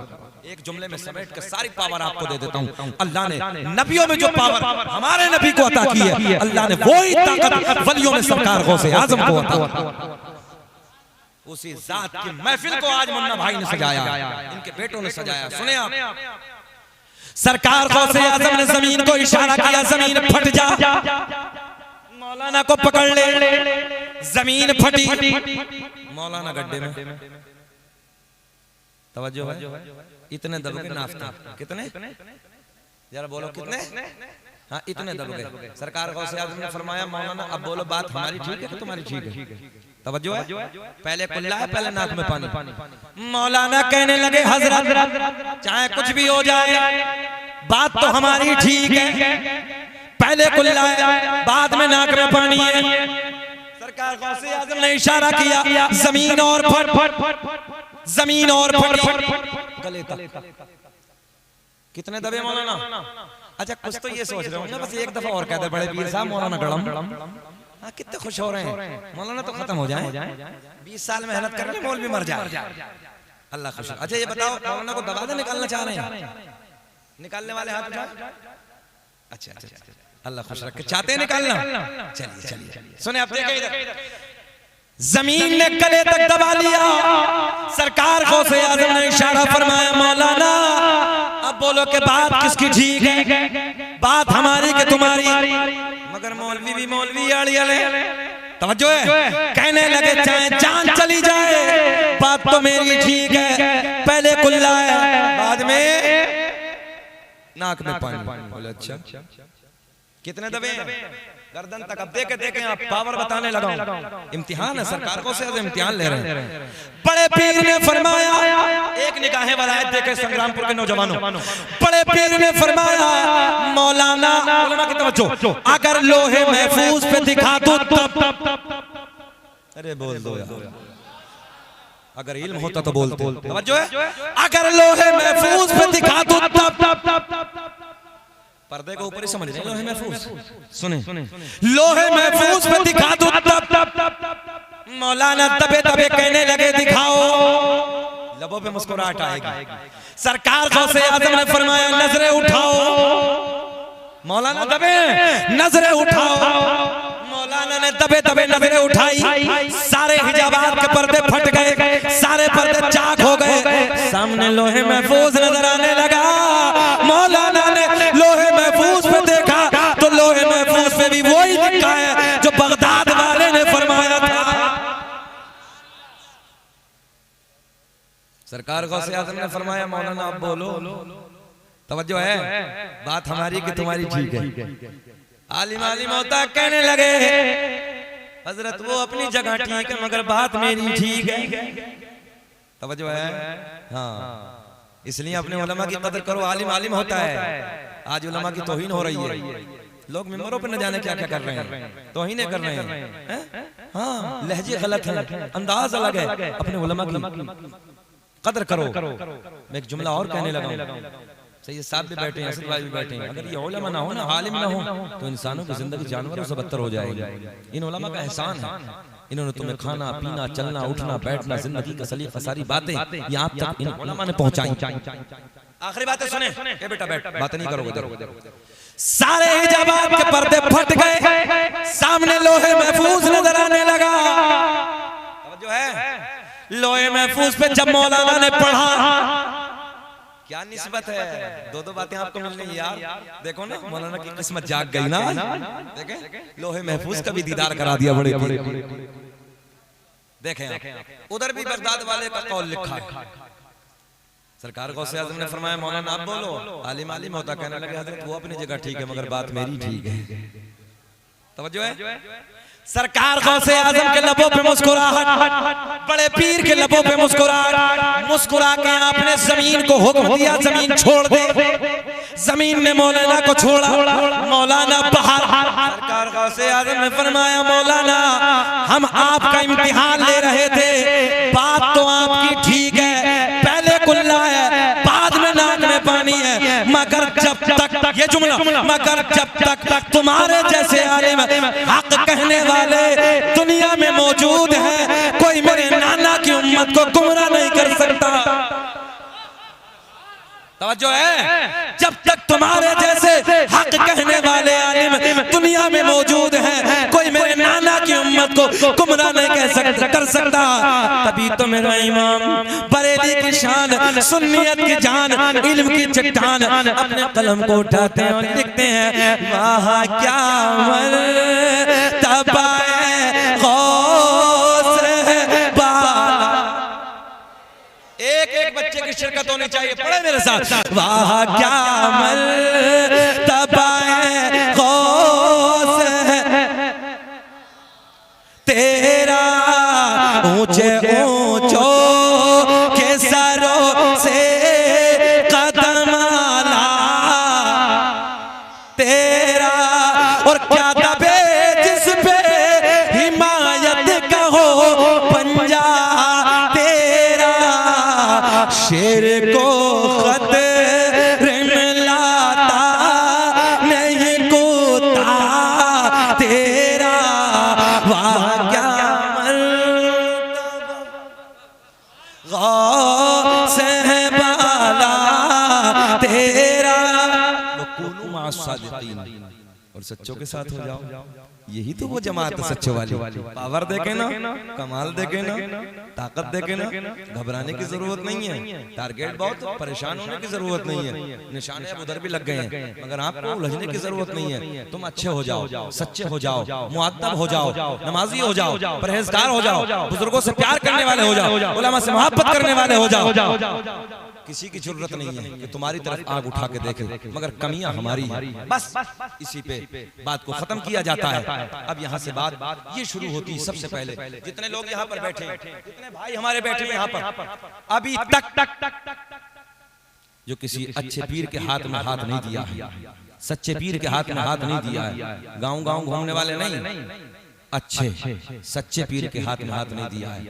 एक जुमले में समेट कर सारी पावर आपको दे देता हूँ। अल्लाह ने नबियों में जो पावर हमारे नबी को अता की है, अल्लाह ने वही ताकत वलियों में सरकार गौसे आज़म को अता की। उसी जात की महफिल को आज मुन्ना भाई ने सजाया, इनके बेटों ने सजाया। सुने आप, सरकार गौसे आज़म ने जमीन को इशारा किया, जमीन फट जा। मौलाना को पकड़ ले, जमीन फटी, मौलाना गड्ढे में। तवज्जो है, इतने दब गए नाफ्ता, कितने जरा बोलो कितने? हाँ इतने दब गए। सरकार गौसे आज़म ने फरमाया मौलाना अब बोलो बात हमारी ठीक है कि तुम्हारी ठीक है? तवज्जो है, पहले कुल्ला है, पहले नाक में पानी। मौलाना कहने लगे हजरत चाहे कुछ भी हो जाए बात तो हमारी ठीक है, पहले कुल्ला है बाद में नाक में पानी है। सरकार गौसे आजम ने इशारा किया, जमीन और फट, जमीन और फटी गले तक। कितने दबे मौलाना? अच्छा कुछ तो ये सोच रहे हो ना, बस एक दफा और कह दे बड़े पीर साहब मौलाना गड़म। हाँ कितने खुश हो रहे हैं, मौलाना तो खत्म हो जाए, 20 साल मेहनत कर ले मौलवी मर जाए, अल्लाह खुश। अच्छा ये बताओ मौलाना को दबा दे निकालना चाह रहे हैं? निकालने वाले हाथ उठा। अच्छा अच्छा अल्लाह खुश रखे, चाहते हैं निकालना? चलिए चलिए सुने अब देखिए इधर, जमीन ने गले तक दबा लिया। सरकार गौसे आजम ने इशारा फरमाया, मौलाना अब बोलो कि बात किसकी ठीक है, बात हमारी कि तुम्हारी? मगर मौलवी भी मौलवी आड़ी वाले। तवज्जो है, कहने लगे चाहे जान चली जाए बात तो मेरी ठीक है, पहले कुल्ला है बाद में नाक में पानी। बोले अच्छा कितने दबे? गर्दन तक। अब देखे देखे आप पावर बताने लगा, इम्तिहान है, सरकार को से इम्तिहान ले रहे हैं। बड़े पीर ने फरमाया, एक निगाहें वलायत देखे संग्रामपुर के नौजवानों, बड़े पीर ने फरमाया, मौलाना की तवज्जो, अगर लोहे महफूज पे दिखा दो तब। अरे बोल दो यार, अगर इल्म होता तो बोलते। तवज्जो है, अगर लोहे महफूज पे दिखा दो तब। पर्दे को ऊपर ही समझ रहे हैं, लोहे महफूज। सुने लोहे महफूज पे दिखा दो तब। मौलाना दबे दबे कहने लगे दिखाओ, लबों पे मुस्कुराहट आएगी। सरकार गौसे आजम ने फरमाया, नजरें उठाओ। मौलाना दबे, नजरें उठाओ। मौलाना ने दबे दबे नजरें उठाई, सारे हिजाबात के पर्दे फट गए, सारे पर्दे चाक हो गए, सामने लोहे महफूज नजर आने लगा। मौलाना ने लोहे महफूज पे देखा तो लोहे महफूज पे भी वही लिखा है जो बगदाद वाले ने फरमाया था। सरकार गौसे आजम ने फरमाया, मौलाना आप बोलो। तवज्जो है, बात हमारी कि तुम्हारी ठीक है? आलिम आलिम होता कहने लगे, हजरत वो अपनी जगह ठीक है मगर बात मेरी ठीक है। तवज्जो है, हाँ इसलिए अपने उलमा की कदर करो। आलिम आलिम होता है, आज उलमा की तौहीन हो रही है, लोग मिंबरों पे न जाने क्या क्या कर रहे हैं, तौहीनें कर रहे हैं। हाँ लहजे गलत है, अंदाज अलग है, अपने उलमा की कदर करो। मैं एक जुमला और कहने लगा, सैयद साहब भी बैठे हैं, असद भाई भी बैठे हैं, अगर ये उलमा ना हो ना, आलिम ना हो तो इंसानों की जिंदगी जानवरों से बदतर हो जाएगी। इन उलमा का एहसान है, इन्होंने तुम्हें खाना पीना चलना उठना बैठना जिंदगी का सलीका सारी बातें यहाँ तक इन उलमा ने पहुंचाई। आखिरी बातें सुने, ए बेटा बैठ, बात नहीं करोगे। सारे हिजाबात के पर्दे फट गए, सामने लोहे महफूज नजर आने लगा। जो है लोहे महफूज पे जब मौलाना ने पढ़ा, क्या निस्बत है, दो दो बातें आपको मिल रही यार। देखो ना मौलाना की किस्मत जाग गई ना, देखें लोहे महफूज का भी दीदार करा दिया बड़े बड़े। देखें उधर भी बगदाद वाले का कौल लिखा है। सरकार गौसे आजम ने फरमाया, मौलाना आप बोलो। आलिम आलिम होता कहने लगे, हजरत वो अपनी जगह ठीक है मगर बात मेरी ठीक है। तवज्जो है, सरकार गौसे आजम के लबों पे मुस्कुराहट, बड़े पीर के लबों पे मुस्कुराहट, मुस्कुरा के आपने जमीन को हुक्म दिया, जमीन छोड़ दे। जमीन ने मौलाना को छोड़ा, मौलाना बाहर। सरकार गौसे आजम ने फरमाया, मौलाना हम आपका इम्तिहान ले रहे थे, बात तो आपकी ठीक है, पहले कुल्ला है बाद में नाक में पानी है, मगर जब तक ये जुमला, मगर जब तक तुम्हारे जैसे आलिम हक कहने वाले दुनिया में मौजूद हैं, कोई मेरे नाना की उम्मत को गुमराह नहीं कर सकता। तवज्जो है, जब तक तुम्हारे जैसे हक कहने वाले आलिम दुनिया में मौजूद हैं, कोई मेरे नाना की उम्मत को गुमराह नहीं कर सकता। तभी तो मेरा इमाम बरेली की शान, सुन्नियत की जान, इल्म की चट्टान अपने कलम को उठाते हैं और लिखते हैं, वाह क्या मर्तबा है गौस बाला। एक बच्चे की शिरकत होनी चाहिए, पढ़े मेरे साथ। वाह क्या मर्तबा है गौस तेरा ऊंचे ऊंचों के सरों से कदम आला तेरा, और क्या दबे जिस पे हिमायत का हो पंजा तेरा, शेर को खतरे में लाता नहीं कोता तेरा, वाह क्या गौसे है बाला तेरा। वकुलू माअस सादिकीन, और सच्चों के साथ हो जाओ। यही तो वो जमात है सच्चों वाली। पावर देखे ना, कमाल देखे ना, ताकत देखे ना, घबराने की जरूरत नहीं है। टारगेट बहुत, परेशान होने की जरूरत नहीं है। निशाने अब उधर भी लग गए हैं, मगर आपको उलझने की जरूरत नहीं है। तुम अच्छे हो जाओ, सच्चे हो जाओ, मुअद्दब हो जाओ, नमाजी हो जाओ, परहेजगार हो जाओ, बुजुर्गों से प्यार करने वाले हो जाओ, उलमा से मोहब्बत करने वाले हो जाओ। किसी की जरूरत नहीं है कि तुम्हारी तरफ आग उठा के देखे, मगर कमियां हमारी हैं। बस इसी पे बात को खत्म किया जाता है। अब यहाँ से बात ये शुरू होती है। सबसे पहले जितने लोग यहाँ पर बैठे हैं, जितने भाई हमारे बैठे हैं यहाँ पर, अभी तक जो किसी अच्छे पीर के हाथ में हाथ नहीं दिया है, सच्चे पीर के हाथ में हाथ नहीं दिया है, गाँव गाँव घूमने वाले नहीं, अच्छे सच्चे पीर के हाथ में हाथ नहीं दिया है,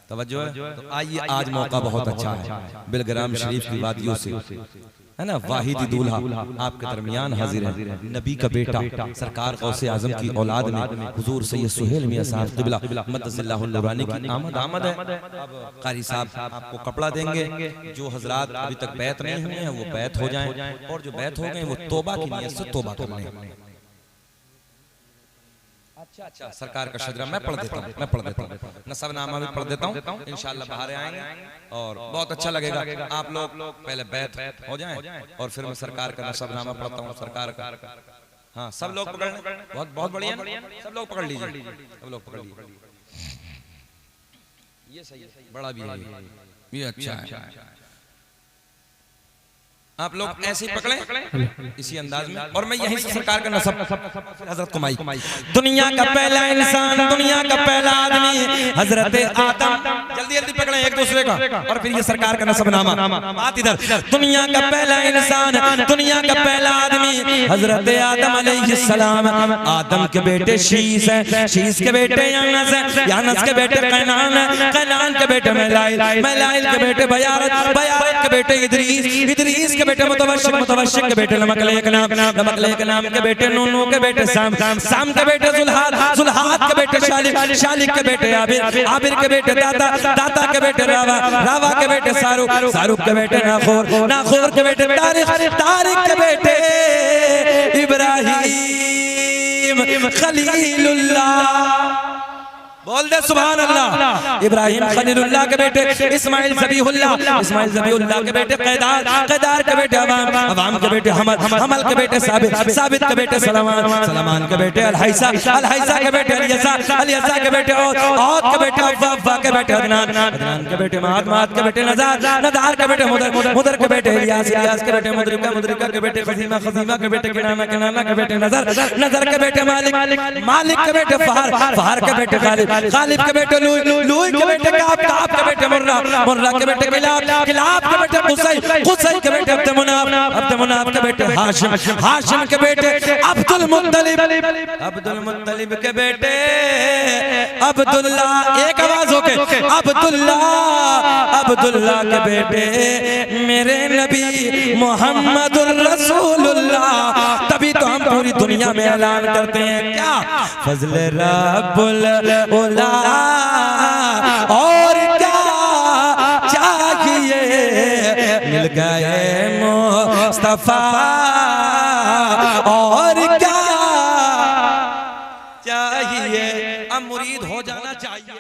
तवज्जो है। तो आइए, आज मौका बहुत अच्छा है, बिलग्राम शरीफ की वादियों से, है ना, वाहिदी दूल्हा आपके दरमियान हाजिर है। नबी का बेटा सरकार गौसे आजम की औलाद में हुजूर सैयद सुहेल मियां साहब क़िबला मद्दसिल्लाहुल नूरानी की आमद है। अब कारी साहब आपको कपड़ा देंगे। जो हजरात अभी तक बैत नहीं हुए हैं वो बैत हो जाएं, और जो बैत हो गए वो तौबा की नियत से तौबा कर लें। अच्छा, सरकार का शजरा मैं पढ़ देता हूँ, नसबनामा भी पढ़ देता हूँ, इंशाअल्लाह बाहर आएंगे और बहुत अच्छा लगेगा। आप लोग पहले बैत हो जाएं और फिर मैं सरकार का नसबनामा पढ़ता हूँ। सरकार का, हाँ, सब लोग पकड़ लें, बहुत बहुत बढ़िया, सब लोग पकड़ लीजिए, सब लोग पकड़ लीजिए। ये सही है, बड़ा भी है, ये अच्छा है। आप लोग ऐसे ही पकड़े इसी अंदाज में, और मैं यहीं से सरकार का नसब हजरत को माइक। दुनिया का पहला इंसान, दुनिया का पहला आदमी हजरत आदम। जल्दी जल्दी पकड़े एक दूसरे का, और फिर ये सरकार का नसबनामा। बात इधर, दुनिया का पहला इंसान, दुनिया का पहला आदमी हजरत आदम अलैहिस्सलाम। आदम के बेटे शीस है, शीस के बेटे यानस है, यानस के बेटे कैनान है, कैनान के बेटे मैलाइल, मैलाइल के बेटे बयारत, बयारत के बेटे इदरीस, इदरीस के बेटे मुतवश्शिक, मुतवश्शिक के बेटे नमकलेक नाम, नमकलेक नाम के बेटे नूनू के बेटे साम, साम के बेटे जुल्हाद, जुल्हाद के बेटे शालिक, शालिक के बेटे आबिर, आबिर के बेटे दाता, दाता के बेटे रावा, रावा के बेटे सारुक, सारुक के बेटे नाखोर, नाखोर के बेटे तारिक, तारिक के बेटे इब्राहिम खलीलुल्लाह। बोल दे सुभान अल्लाह। इब्राहिम खलीलुल्लाह के बेटे इस्माइल ज़बीहुल्लाह, इस्माइल ज़बीहुल्लाह के बेटे कैदार, कैदार के बेटे अवाम, अवाम के बेटे हमल, हमल के बेटे साबित, साबित के बेटे सलमान, सलमान के बेटे अलहैसा, अलहैसा के बेटे अलियसा, अलियसा के बेटे औद, औद के बेटे अव्वा, अव्वा के बेटे अदनान, अदनान के बेटे माद, माद के बेटे नज़ार, नज़ार के बेटे मुदर, मुदर के बेटे इलियास, इलियास के बेटे मुदरिका, मुदरिका के बेटे खजीमा, खजीमा के बेटे किनाना, किनाना के बेटे नज़र, नज़र के बेटे मालिक, मालिक के बेटे फहर, फहर के बेटे गालिब, गालिब के बेटे लूई, लूई के बेटे काब, काब के बेटे मुर्रा, मुर्रा के बेटे किलाब, किलाब के बेटे कुसै, कुसै के बेटे अब्दुमनाफ, अब्दुमनाफ के बेटे हाशिम, हाशिम के बेटे अब्दुल मुत्तलिब, अब्दुल मुत्तलिब के बेटे अब्दुल्ला। एक आवाज होके अब्दुल्ला, अब्दुल्ला के बेटे मेरे नबी मोहम्मदुर रसूलुल्लाह। तभी तो हम पूरी दुनिया में ऐलान करते हैं क्या, फज़ल रब्बुल उला, और क्या चाहिए मिल गए मुस्तफा, और क्या चाहिए अब मुरीद हो जाना चाहिए।